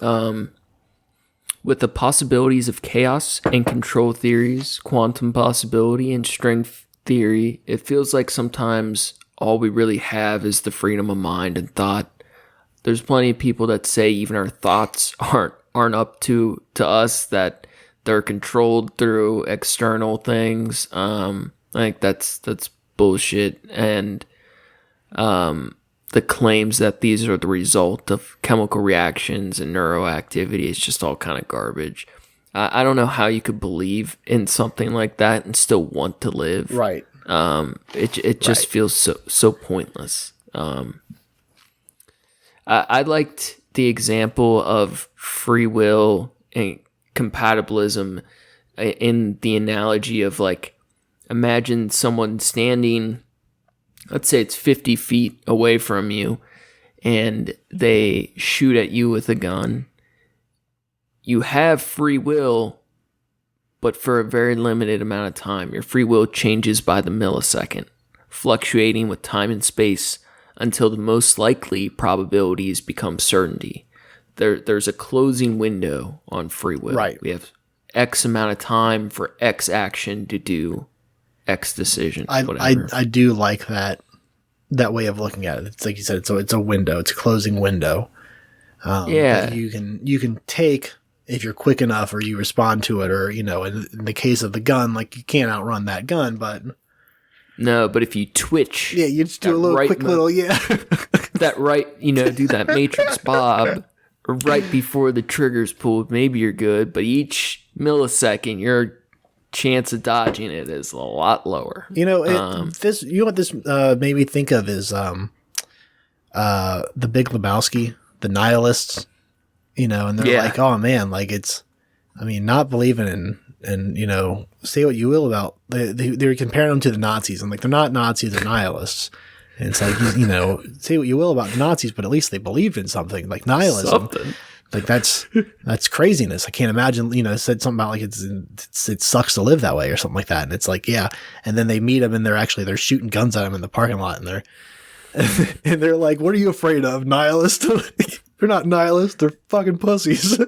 With the possibilities of chaos and control theories, quantum possibility and string theory, it feels like sometimes all we really have is the freedom of mind and thought. There's plenty of people that say even our thoughts aren't up to us, that they're controlled through external things. I think that's bullshit. And the claims that these are the result of chemical reactions and neuroactivity is just all kind of garbage. I don't know how you could believe in something like that and still want to live. Right. It just feels so pointless. I liked the example of free will and compatibilism in the analogy of, like, imagine someone standing, let's say it's 50 feet away from you, and they shoot at you with a gun. You have free will, but for a very limited amount of time. Your free will changes by the millisecond, fluctuating with time and space until the most likely probabilities become certainty. There's a closing window on free will. Right. We have X amount of time for X action to do X decision. I do like that that way of looking at it. It's like you said, it's a window. It's a closing window. Yeah. That you can take if you're quick enough or you respond to it, or, in the case of the gun, like you can't outrun that gun, but no, but if you twitch, yeah, you just do a little quick little, yeah. that right, do that Matrix Bob right before the trigger's pulled, maybe you're good, but each millisecond, your chance of dodging it is a lot lower. What this made me think of is the Big Lebowski, the nihilists, and they're like, oh man, like not believing in, say what you will about, they're comparing them to the Nazis. I'm like, they're not Nazis, they're nihilists. And it's like, say what you will about the Nazis, but at least they believed in something, like nihilism. Like that's craziness. I can't imagine, it said something about like it sucks to live that way or something like that. And it's like, yeah. And then they meet him and they're shooting guns at him in the parking lot, and they're like, what are you afraid of? Nihilists? They're not nihilists, they're fucking pussies.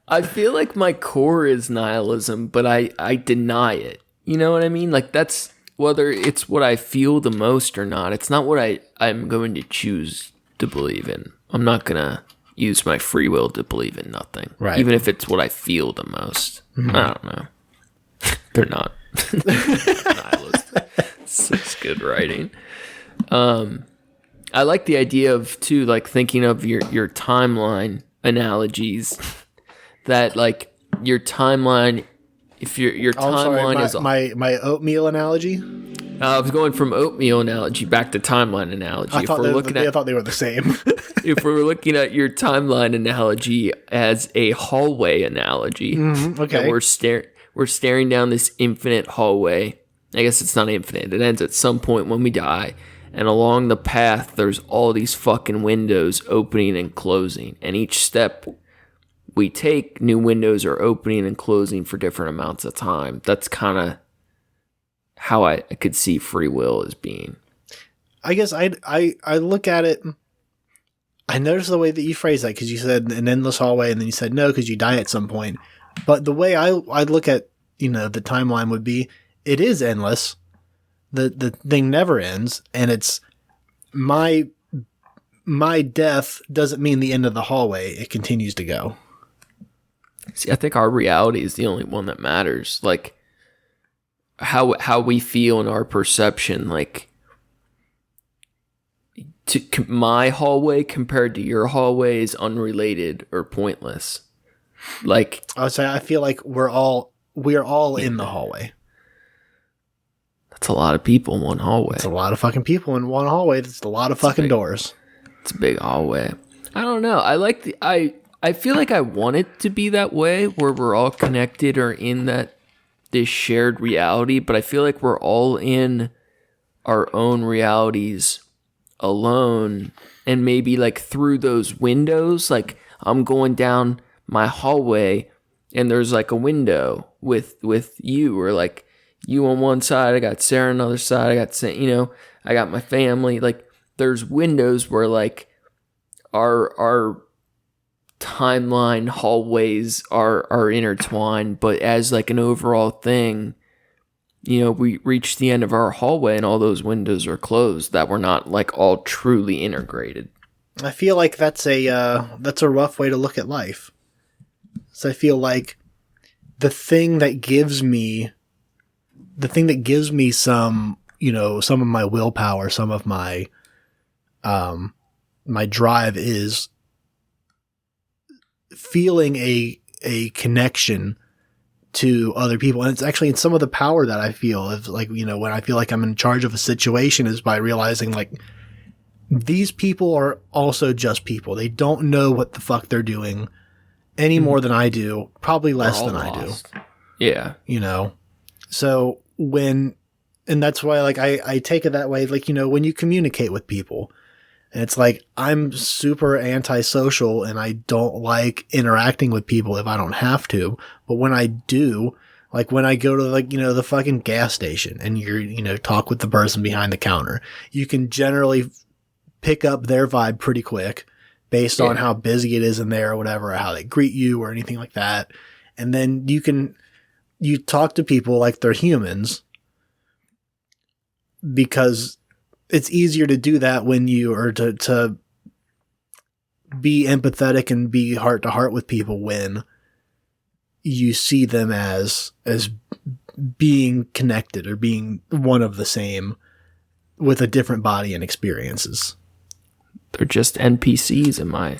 I feel like my core is nihilism, but I deny it. You know what I mean? Like that's, whether it's what I feel the most or not, it's not what I'm going to choose to believe in. I'm not going to use my free will to believe in nothing. Right. Even if it's what I feel the most. Mm-hmm. I don't know. They're not. Nihilist. It's good writing. I like the idea of, too, like thinking of your timeline analogies, that like your timeline, if your timeline is my oatmeal analogy. I was going from oatmeal analogy back to timeline analogy. I thought they were the same. If we're looking at your timeline analogy as a hallway analogy, okay, we're staring down this infinite hallway. I guess it's not infinite. It ends at some point when we die. And along the path, there's all these fucking windows opening and closing. And each step we take, new windows are opening and closing for different amounts of time. That's kind of how I could see free will as being. I guess I look at it. I noticed the way that you phrased that, because you said an endless hallway, and then you said no because you die at some point. But the way I look at the timeline would be, it is endless. The thing never ends, and it's my death doesn't mean the end of the hallway. It continues to go. See, I think our reality is the only one that matters. Like how we feel in our perception, like to my hallway compared to your hallway is unrelated or pointless. Like I would say, I feel like we're all in the hallway. That's a lot of people in one hallway. It's a lot of fucking people in one hallway. That's a lot of fucking doors. It's a big hallway. I don't know. I feel like I want it to be that way, where we're all connected or in this shared reality, but I feel like we're all in our own realities alone, and maybe like through those windows, like I'm going down my hallway and there's like a window with you, or like you on one side, I got Sarah on the other side, I got I got my family. Like there's windows where like our timeline hallways are intertwined, but as like an overall thing, we reach the end of our hallway and all those windows are closed, that we're not like all truly integrated. I feel like that's a rough way to look at life. So I feel like the thing that gives me some, some of my willpower, some of my my drive is feeling a connection to other people. And it's actually some of the power that I feel of, like, when I feel like I'm in charge of a situation, is by realizing like these people are also just people. They don't know what the fuck they're doing any more than I do, probably less than lost. I do. Yeah. So and that's why, like, I take it that way. Like, when you communicate with people, and it's like, I'm super antisocial and I don't like interacting with people if I don't have to. But when I do, like when I go to the fucking gas station and you're, talk with the person behind the counter, you can generally pick up their vibe pretty quick based on how busy it is in there or whatever, or how they greet you or anything like that. And then you talk to people like they're humans, because it's easier to do that when you are to be empathetic and be heart to heart with people when you see them as being connected or being one of the same with a different body and experiences. They're just NPCs in my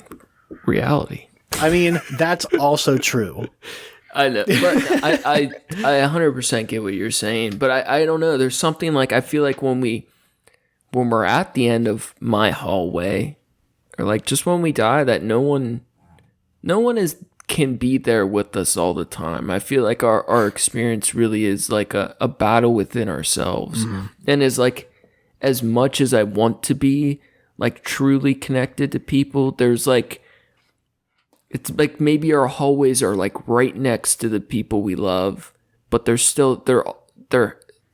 reality. I mean, that's also true. I know, but I 100% get what you're saying, but I don't know. There's something like, I feel like when we're at the end of my hallway, or like just when we die, that no one can be there with us all the time. I feel like our experience really is like a battle within ourselves, and is like, as much as I want to be like truly connected to people, there's like, it's like maybe our hallways are like right next to the people we love, but there's still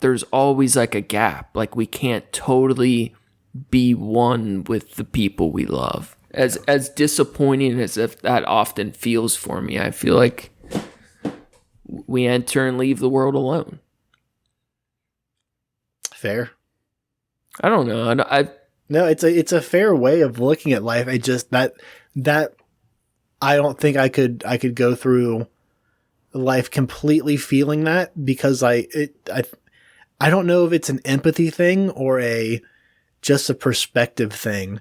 there's always like a gap. Like we can't totally be one with the people we love. As disappointing as if that often feels for me, I feel like we enter and leave the world alone. Fair. I don't know. No, it's a fair way of looking at life. I just that I don't think I could go through life completely feeling that, because I don't know if it's an empathy thing or just a perspective thing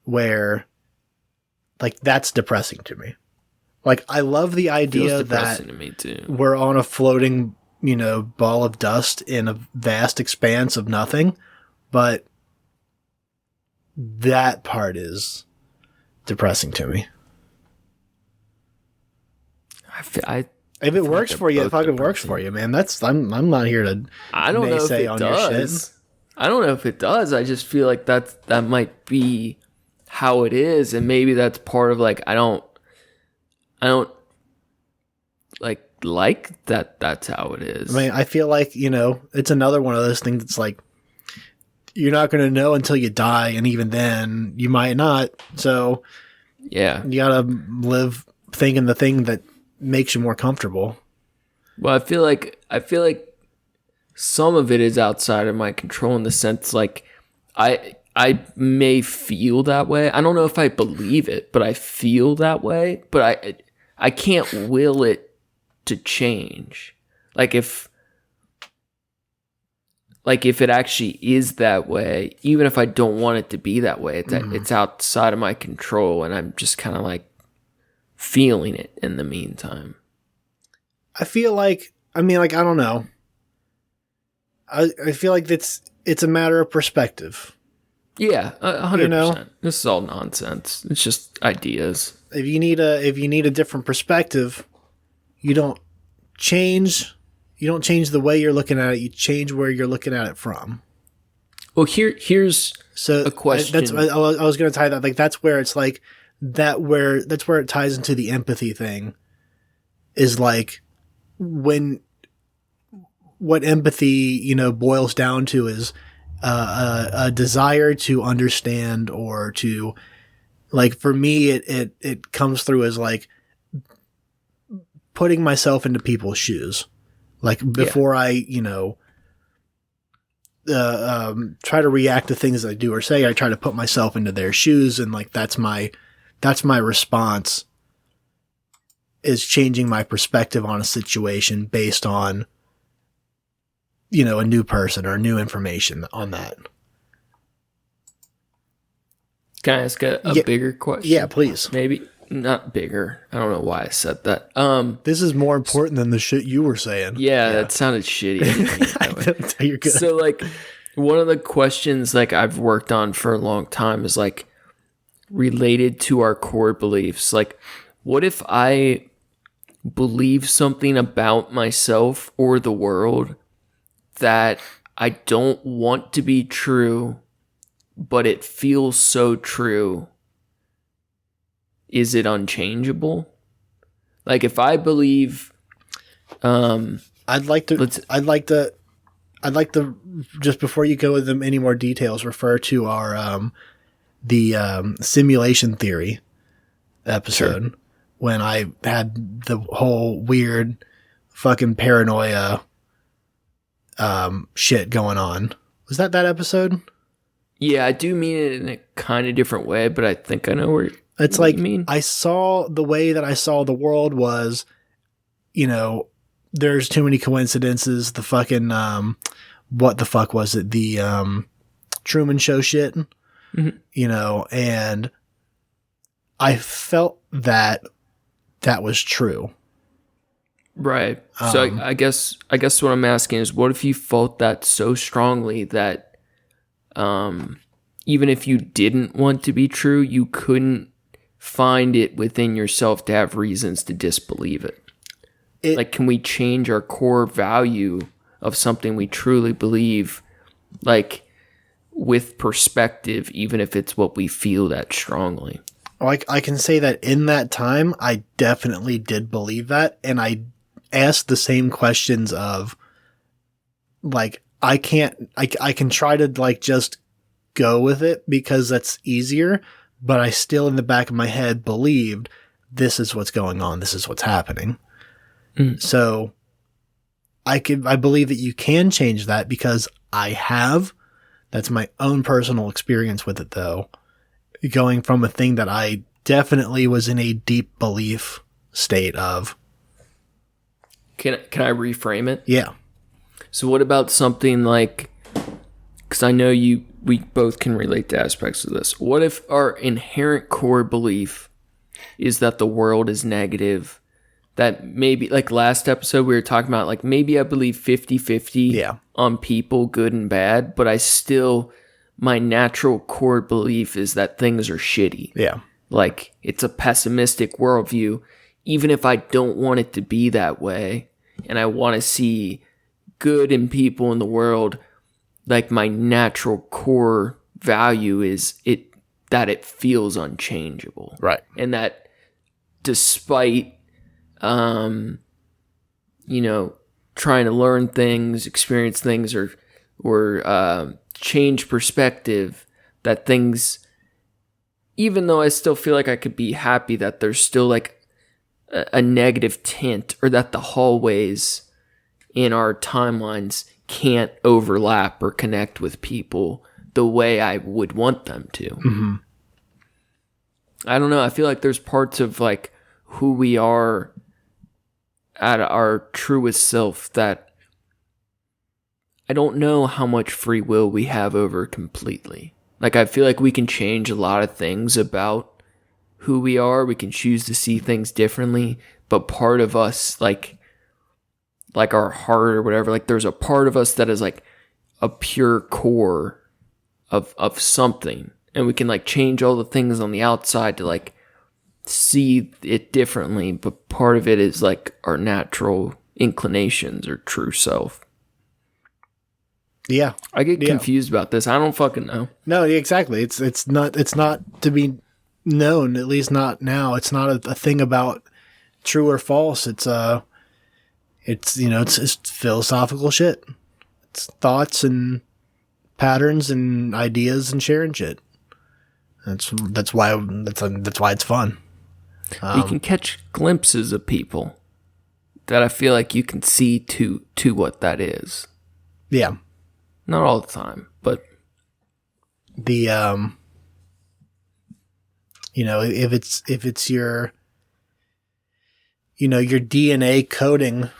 where like that's depressing to me. Like I love the idea that to me too. We're on a floating, ball of dust in a vast expanse of nothing, but that part is depressing to me. If it works for you, it fucking works for you, man. I'm not here to I don't know if it does. I don't know if it does. I just feel like that might be how it is, and maybe that's part of like I don't like that that's how it is. I mean, I feel like, it's another one of those things that's like you're not going to know until you die, and even then you might not. So yeah, you got to live thinking the thing that makes you more comfortable. Well, I feel like some of it is outside of my control, in the sense like I may feel that way. I don't know if I believe it, but I feel that way. But I can't will it to change. Like if it actually is that way, even if I don't want it to be that way, it's outside of my control, and I'm just kind of like feeling it in the meantime. I feel like, I don't know. I feel like it's a matter of perspective. Yeah, 100%. This is all nonsense. It's just ideas. If you need a different perspective, you don't change the way you're looking at it. You change where you're looking at it from. Well, here's a question. I was going to tie that. Like that's where it's like that's where it ties into the empathy thing. Is like when what empathy boils down to is a desire to understand, or to like, for me it comes through as like putting myself into people's shoes. Like before I try to react to things I do or say, I try to put myself into their shoes, and like that's my response, is changing my perspective on a situation based on a new person or new information on that. Can I ask a bigger question? Yeah, please. Maybe not bigger. I don't know why I said that. This is more important than the shit you were saying. Yeah. That sounded shitty. You're good. So like one of the questions like I've worked on for a long time is like related to our core beliefs. Like, what if I believe something about myself or the world that I don't want to be true, but it feels so true? Is it unchangeable? Like if I believe, I'd like to just before you go with them any more details, refer to our the simulation theory episode. Sure. When I had the whole weird fucking paranoia shit going on. Was that episode? Yeah, I do mean it in a kind of different way, but I think I know It's what like you mean. I saw the way that I saw the world was, you know, there's too many coincidences. The fucking what the fuck was it? The Truman Show shit, you know, and I felt that was true. Right. So I guess what I'm asking is, what if you felt that so strongly that even if you didn't want to be true, you couldn't find it within yourself to have reasons to disbelieve it? Like, can we change our core value of something we truly believe, like, with perspective, even if it's what we feel that strongly? I can say that in that time, I definitely did believe that. And I asked the same questions of, like, I can try to, like, just go with it because that's easier. But I still, in the back of my head, believed this is what's going on. This is what's happening. So I believe that you can change that because I have. That's my own personal experience with it, though. Going from a thing that I definitely was in a deep belief state of. Can I reframe it? Yeah. So what about something like, because I know we both can relate to aspects of this. What if our inherent core belief is that the world is negative? That maybe, like last episode, we were talking about, like, maybe I believe 50-50 on people, good and bad, but my natural core belief is that things are shitty. Yeah. Like, it's a pessimistic worldview, even if I don't want it to be that way, and I want to see good in people in the world, like, my natural core value is that it feels unchangeable. Right. And that despite trying to learn things, experience things, or change perspective, that things, even though I still feel like I could be happy that there's still like a negative tint, or that the hallways in our timelines can't overlap or connect with people the way I would want them to. Mm-hmm. I don't know. I feel like there's parts of like who we are at our truest self that I don't know how much free will we have over completely. Like, I feel like we can change a lot of things about who we are. We can choose to see things differently, but part of us, like our heart or whatever, like there's a part of us that is like a pure core of something, and we can like change all the things on the outside to like see it differently, but part of it is like our natural inclinations or true self. Yeah. I get confused about this. I don't fucking know. No, exactly. It's not to be known, at least not now. It's not a thing about true or false. It's philosophical shit. It's thoughts and patterns and ideas and sharing shit. That's why it's fun. You can catch glimpses of people that I feel like you can see to what that is. Yeah. Not all the time, but the if it's your your DNA coding,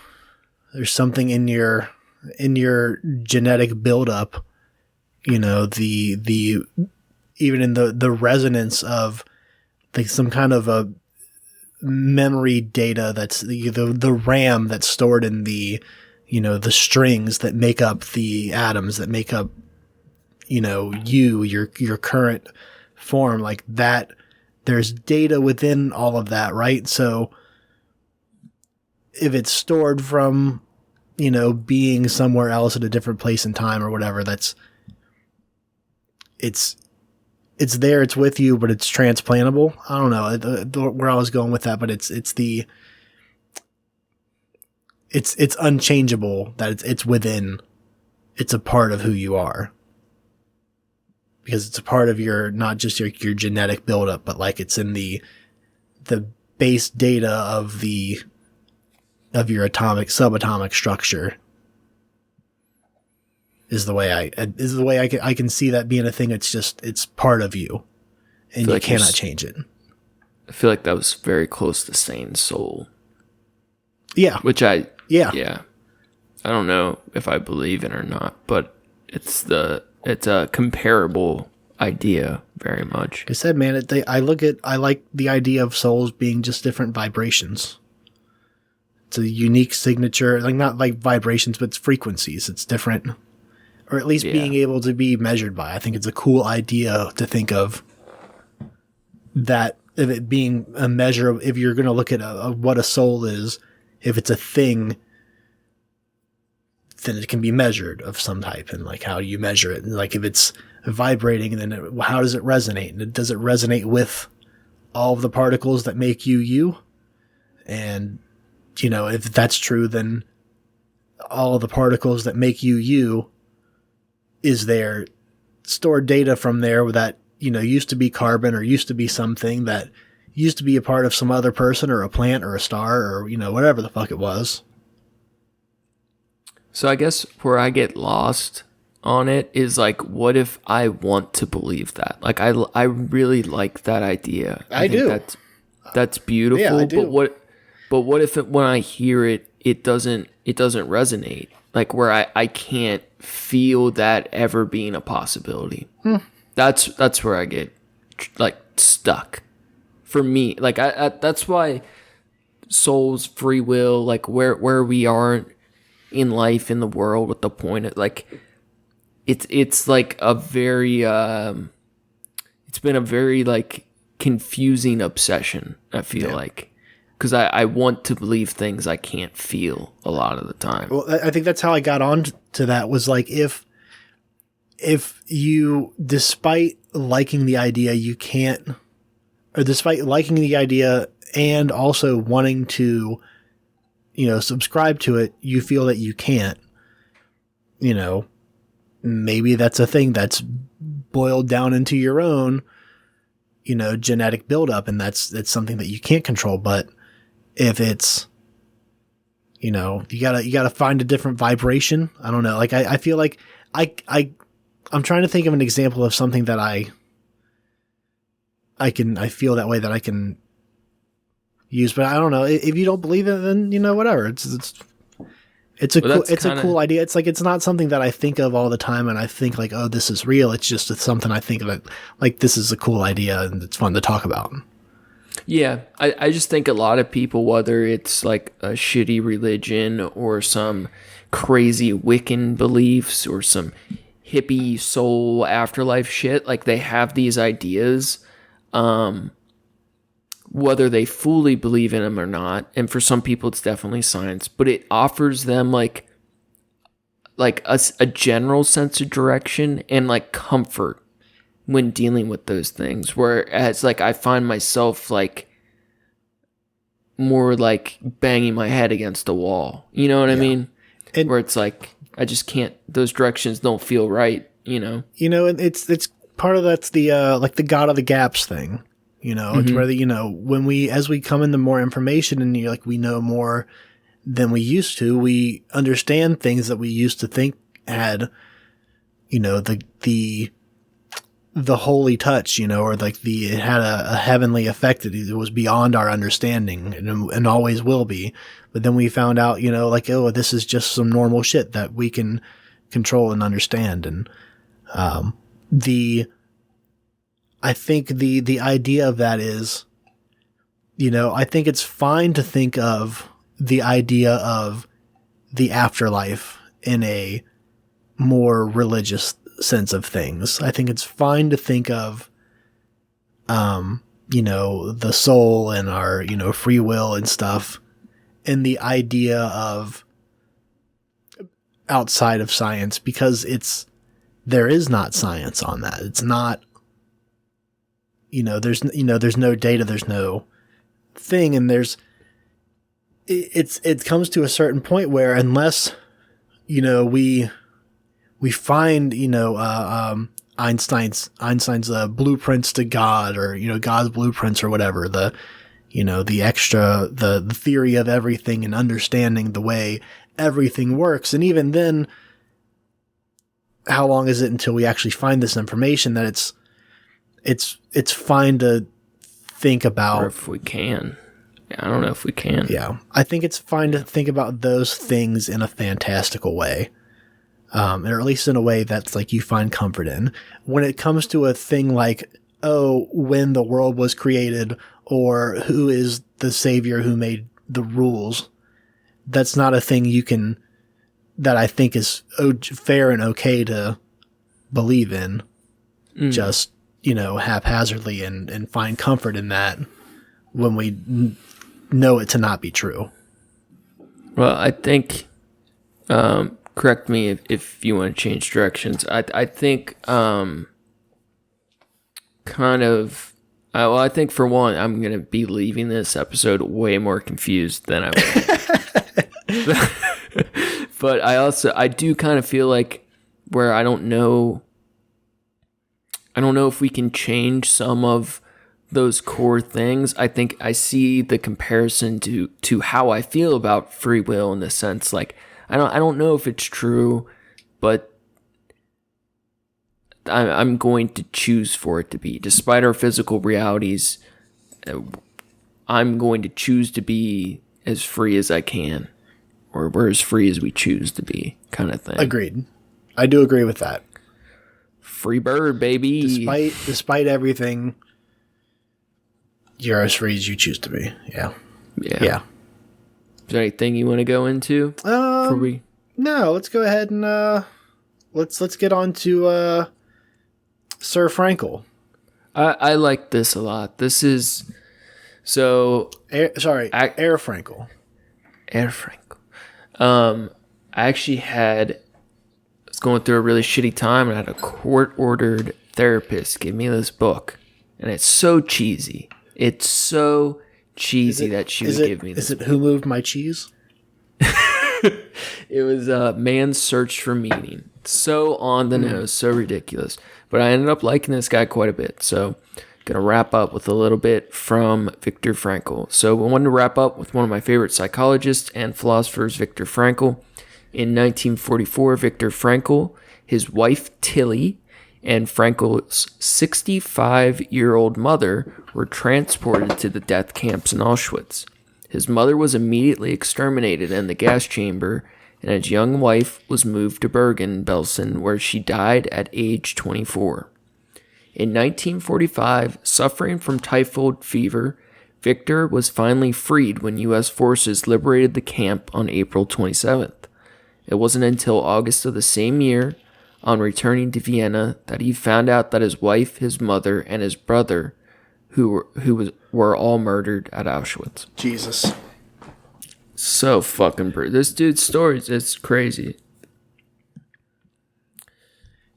there's something in your genetic buildup, the even in the resonance of like some kind of a memory data that's the RAM that's stored in the the strings that make up the atoms that make up your current form, like that. There's data within all of that, right? So if it's stored from being somewhere else at a different place in time or whatever, it's there, it's with you, but it's transplantable. I don't know where I was going with that, but it's unchangeable, that it's within, it's a part of who you are, because it's a part of your, not just your genetic buildup, but like it's in the base data of your subatomic structure I can see that being a thing. It's part of you, and you cannot change it. I feel like that was very close to saying soul. Yeah. Yeah. I don't know if I believe it or not, but it's a comparable idea very much. Like I said, man, I like the idea of souls being just different vibrations. It's a unique signature, like not like vibrations, but it's frequencies. It's different, or at least being able to be measured by. I think it's a cool idea to think of that, of it being a measure of, if you're going to look at what a soul is, if it's a thing, then it can be measured of some type, and like how do you measure it? And like if it's vibrating, then how does it resonate? And does it resonate with all of the particles that make you? And if that's true, then all of the particles that make you, is there stored data from there that used to be carbon, or used to be something that used to be a part of some other person or a plant or a star or whatever the fuck it was. So I guess where I get lost on it is like, what if I want to believe that? Like I really like that idea. I do. That's beautiful. Yeah, I do. But what if when I hear it, it doesn't resonate? Like where I can't feel that ever being a possibility. That's where I get like stuck. For me, like I that's why souls, free will, like where we are in life, in the world, with the point of, like it's like a very it's been a very like confusing obsession, I feel like, because I want to believe things I can't feel a lot of the time. Well, I think that's how I got on to that, was like, if you, despite liking the idea, you can't, or despite liking the idea and also wanting to subscribe to it, you feel that you can't, maybe that's a thing that's boiled down into your own, genetic buildup, and that's something that you can't control. But if it's, you gotta find a different vibration. I don't know. Like, I feel like I'm trying to think of an example of something that I feel that way, that I can use, but I don't know. If you don't believe it, then whatever. It's a cool idea. It's like, it's not something that I think of all the time, and I think like, oh, this is real. It's just something I think that, like, this is a cool idea and it's fun to talk about. Yeah, I just think a lot of people, whether it's like a shitty religion or some crazy Wiccan beliefs or some hippie soul afterlife shit, like they have these ideas, whether they fully believe in them or not. And for some people, it's definitely science, but it offers them like a general sense of direction and like comfort when dealing with those things. Whereas like I find myself like more like banging my head against the wall. You know what I mean? Where it's like, I just can't, those directions don't feel right, And it's part of that's the, like the God of the gaps thing. It's where as we come into more information and we know more than we used to, we understand things that we used to think had, the holy touch, or like it had a heavenly effect. It was beyond our understanding and always will be. But then we found out, like, oh, this is just some normal shit that we can control and understand. And, I think the idea of that is, I think it's fine to think of the idea of the afterlife in a more religious sense of things. I think it's fine to think of, the soul and our, free will and stuff, and the idea of outside of science, because there is not science on that. It's not, there's no data, there's no thing, and it comes to a certain point where, unless, we find, Einstein's blueprints to God, or, God's blueprints or whatever, the theory of everything and understanding the way everything works. And even then, how long is it until we actually find this information that it's fine to think about. Or if we can. I don't know if we can. Yeah. I think it's fine to think about those things in a fantastical way. Or at least in a way that's like you find comfort in. When it comes to a thing like, oh, when the world was created, or who is the savior who made the rules, that's not a thing that I think is fair and okay to believe in. Just, haphazardly and find comfort in that when we know it to not be true. Well, I think, correct me if you want to change directions. I think, I think for one, I'm going to be leaving this episode way more confused than I was. But I do kind of feel like where I don't know if we can change some of those core things. I think I see the comparison to how I feel about free will in the sense like, I don't know if it's true, but I'm going to choose for it to be. Despite our physical realities, I'm going to choose to be as free as I can. Or we're as free as we choose to be, kind of thing. Agreed. I do agree with that. Freebird, baby. Despite everything, you're as free as you choose to be. Yeah. Is there anything you want to go into? No, let's go ahead and let's get on to Sir Frankel. I like this a lot. This is Air Frankel. Air Frankel. I actually was going through a really shitty time and I had a court-ordered therapist give me this book. And it's so cheesy. It's so cheesy that she would give me this. Is it Who Moved My Cheese? It was Man's Search for Meaning. So on the nose, so ridiculous. But I ended up liking this guy quite a bit. So going to wrap up with a little bit from Viktor Frankl. So we wanted to wrap up with one of my favorite psychologists and philosophers, Viktor Frankl. In 1944, Viktor Frankl, his wife Tilly, and Frankl's 65-year-old mother were transported to the death camps in Auschwitz. His mother was immediately exterminated in the gas chamber, and his young wife was moved to Bergen-Belsen, where she died at age 24. In 1945, suffering from typhoid fever, Victor was finally freed when U.S. forces liberated the camp on April 27th. It wasn't until August of the same year, on returning to Vienna, that he found out that his wife, his mother, and his brother, who were all murdered at Auschwitz. Jesus. So fucking brutal. This dude's stories, it's crazy.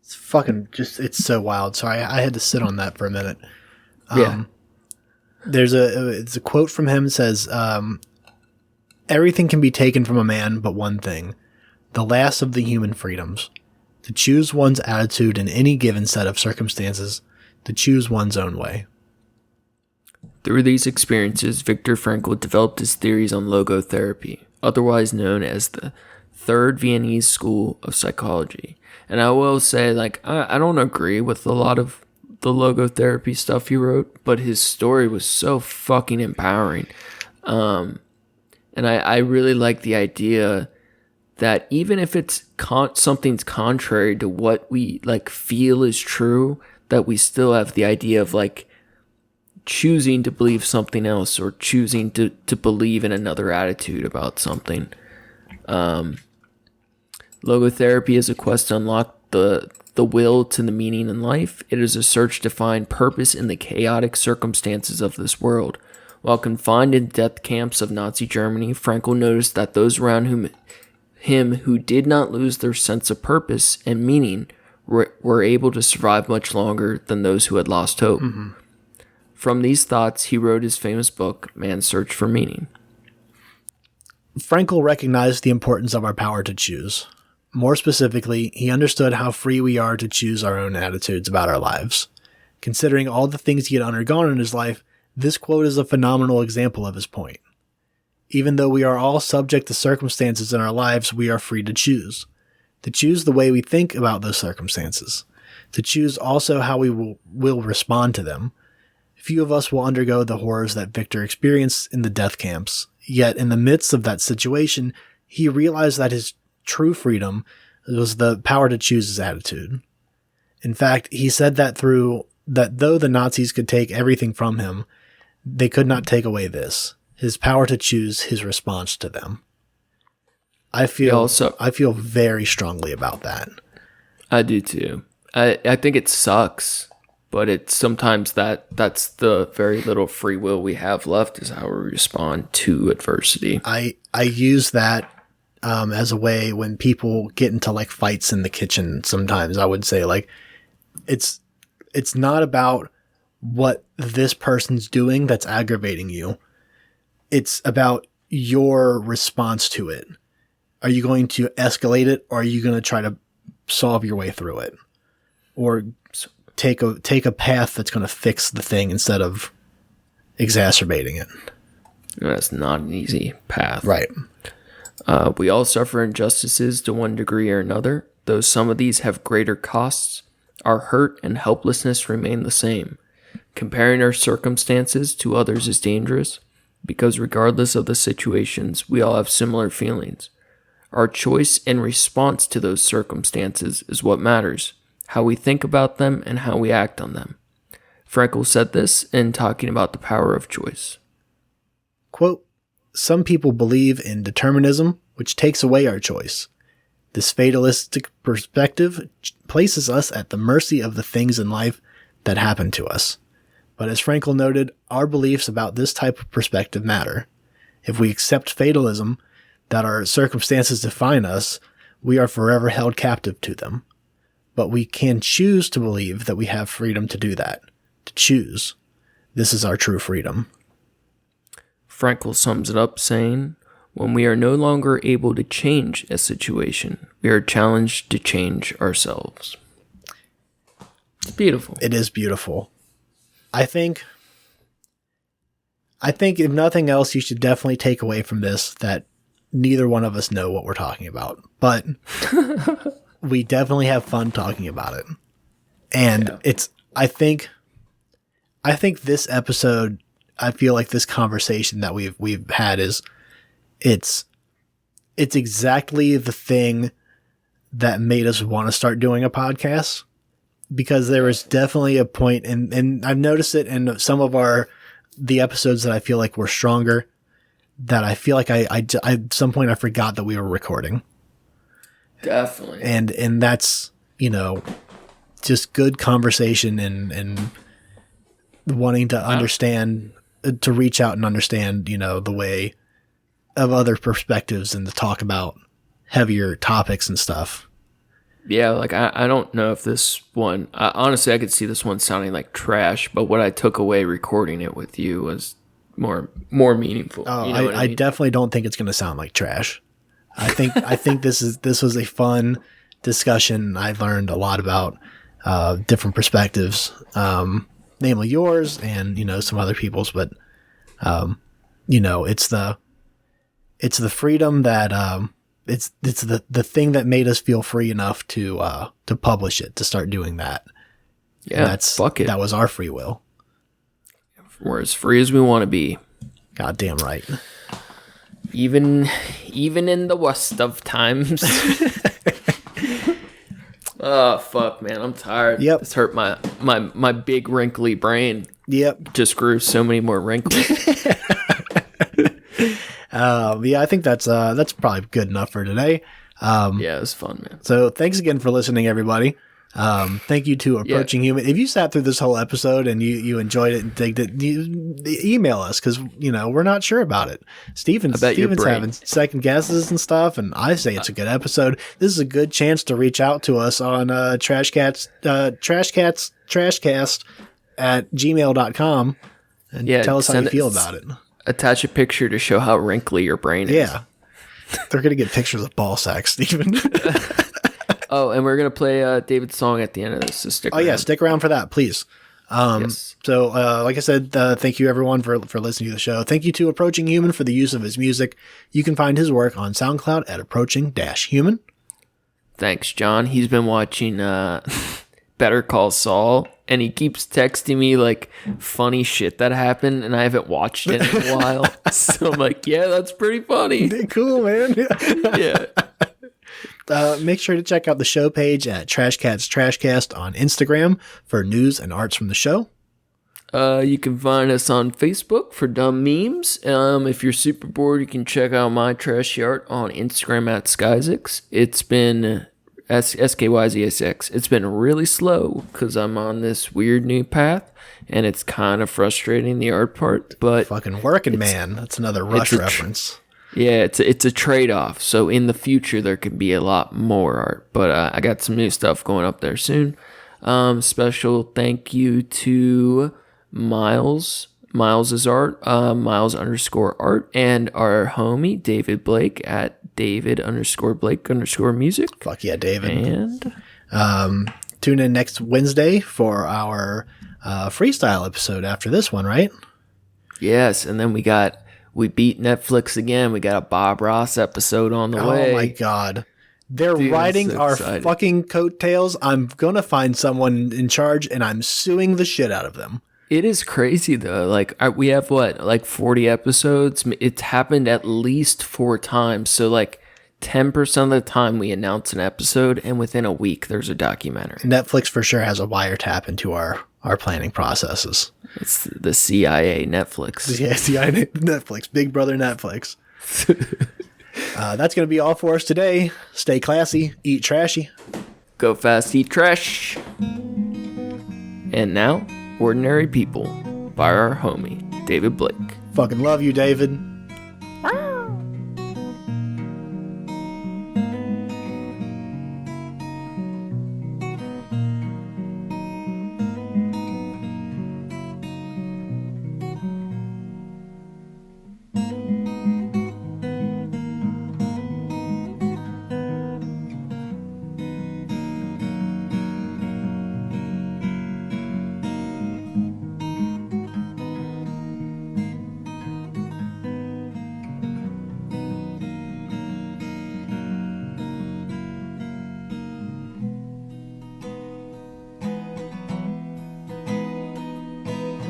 It's fucking it's so wild. Sorry, I had to sit on that for a minute. It's a quote from him. It says, everything can be taken from a man but one thing, the last of the human freedoms, to choose one's attitude in any given set of circumstances, to choose one's own way. Through these experiences, Viktor Frankl developed his theories on logotherapy, otherwise known as the Third Viennese School of Psychology. And I will say, I don't agree with a lot of the logotherapy stuff he wrote, but his story was so fucking empowering. And I really like the idea that even if it's something's contrary to what we feel is true, that we still have the idea of choosing to believe something else or choosing to believe in another attitude about something. Logotherapy is a quest to unlock the will to the meaning in life. It is a search to find purpose in the chaotic circumstances of this world. While confined in death camps of Nazi Germany, Frankl noticed that those around him who did not lose their sense of purpose and meaning were able to survive much longer than those who had lost hope. Mm-hmm. From these thoughts, he wrote his famous book, Man's Search for Meaning. Frankl recognized the importance of our power to choose. More specifically, he understood how free we are to choose our own attitudes about our lives. Considering all the things he had undergone in his life, this quote is a phenomenal example of his point. Even though we are all subject to circumstances in our lives, we are free to choose. to choose the way we think about those circumstances, to choose also how we will respond to them. Few of us will undergo the horrors that Victor experienced in the death camps, yet in the midst of that situation, he realized that his true freedom was the power to choose his attitude. In fact, he said that though the Nazis could take everything from him, they could not take away this, his power to choose his response to them. I feel very strongly about that. I do too. I think it sucks, but it's sometimes that's the very little free will we have left is how we respond to adversity. I use that as a way when people get into like fights in the kitchen. Sometimes I would say like it's not about what this person's doing that's aggravating you. It's about your response to it. Are you going to escalate it, or are you going to try to solve your way through it, or take a path that's going to fix the thing instead of exacerbating it? That's not an easy path. Right. We all suffer injustices to one degree or another. Though some of these have greater costs, our hurt and helplessness remain the same. Comparing our circumstances to others is dangerous, because regardless of the situations, we all have similar feelings. Our choice and response to those circumstances is what matters, how we think about them and how we act on them. Frankl said this in talking about the power of choice. Quote, "Some people believe in determinism, which takes away our choice. This fatalistic perspective places us at the mercy of the things in life that happen to us. But as Frankl noted, our beliefs about this type of perspective matter. If we accept fatalism, that our circumstances define us, we are forever held captive to them. But we can choose to believe that we have freedom to do that, to choose. This is our true freedom." Frankl sums it up saying, "When we are no longer able to change a situation, we are challenged to change ourselves." It's beautiful. It is beautiful. I think if nothing else, you should definitely take away from this that neither one of us know what we're talking about, but we definitely have fun talking about it. And I think this episode, I feel like this conversation that we've had it's exactly the thing that made us want to start doing a podcast, because there was definitely a point, and I've noticed it in some of the episodes that I feel like were stronger, that I feel like I at some point I forgot that we were recording. Definitely. And that's, just good conversation and wanting to understand, to reach out and understand, the way of other perspectives and to talk about heavier topics and stuff. Yeah, like I don't know if this one, honestly, I could see this one sounding like trash, but what I took away recording it with you was more meaningful. Oh, you know I definitely don't think it's going to sound like trash. I think this was a fun discussion. I learned a lot about different perspectives, namely yours and some other people's. But it's the freedom that it's the thing that made us feel free enough to publish it, to start doing that. Yeah, fuck it. That was our free will. We're as free as we want to be. Goddamn right. Even in the worst of times. Oh fuck, man, I'm tired. Yep. It's hurt my big wrinkly brain. Yep. Just grew so many more wrinkles. Yeah, I think that's probably good enough for today. Yeah, it was fun, man. So thanks again for listening, everybody. Thank you to Approaching Human. If you sat through this whole episode and you enjoyed it and digged it, email us, because we're not sure about it. Steven's having second guesses and stuff, and I say it's a good episode. This is a good chance to reach out to us on trashcast at gmail.com and tell us how you feel about it. Attach a picture to show how wrinkly your brain is. Yeah. They're going to get pictures of ball sacks, Steven. Oh, and we're going to play David's song at the end of this, so stick around. Oh, yeah, stick around for that, please. Yes. So, like I said, thank you, everyone, for listening to the show. Thank you to Approaching Human for the use of his music. You can find his work on SoundCloud at approaching-human. Thanks, John. He's been watching Better Call Saul, and he keeps texting me like funny shit that happened, and I haven't watched it in a while. So I'm like, yeah, that's pretty funny. Cool, man. Yeah. Make sure to check out the show page at Trash Cats Trashcast on Instagram for news and arts from the show. You can find us on Facebook for dumb memes. If you're super bored, you can check out my trashy art on Instagram at Skyzix. It's been SKYZSX. It's been really slow because I'm on this weird new path, and it's kind of frustrating, the art part. But fucking working man. That's another Rush reference. Yeah, it's a trade-off. So in the future, there could be a lot more art. But I got some new stuff going up there soon. Special thank you to Miles. Miles's art, Miles_art, and our homie David Blake at David_Blake_music. Fuck yeah, David. And tune in next Wednesday for our freestyle episode after this one, right? Yes, and then we beat Netflix again. We got a Bob Ross episode on the way. Oh my god. They're riding so our excited. fucking coattails. I'm gonna find someone in charge and I'm suing the shit out of them. It is crazy though. Like we have 40 episodes. It's happened at least 4 times. So like 10% of the time we announce an episode, and within a week there's a documentary. Netflix for sure has a wiretap into our planning processes. It's the CIA Netflix. Yeah, CIA Netflix, Big Brother Netflix. That's gonna be all for us today. Stay classy, eat trashy. Go fast, eat trash. And now, Ordinary People by our homie, David Blake. Fucking love you, David.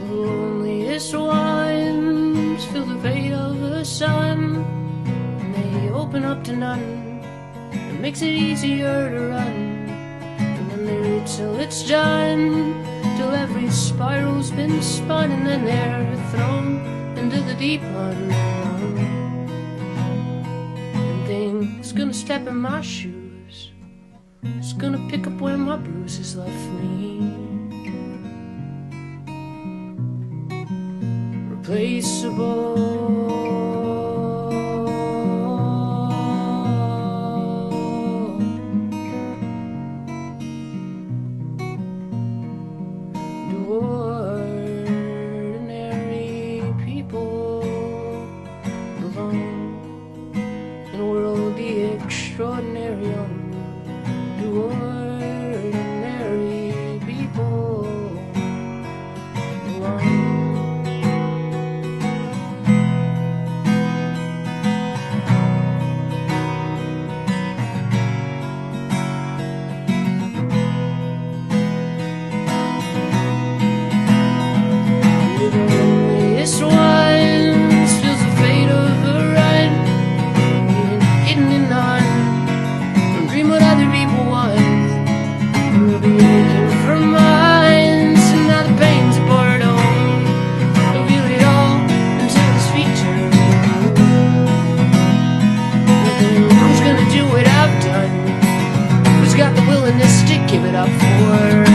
Loneliest ones feel the fate of the sun, and they open up to none. It makes it easier to run, and then they read till it's done, till every spiral's been spun, and then they're thrown into the deep unknown. And things gonna step in my shoes, it's gonna pick up where my bruises left me. Ordinary people belong in a world the extraordinary young. Do ordinary people belong? This one feels the fate of a run, being hidden in none. Don't dream what other people want. We'll be aching for minds, and now the pain's a boredom. Reveal it all until his feet turn blue. Who's gonna do what I've done? Who's got the willingness to give it up for?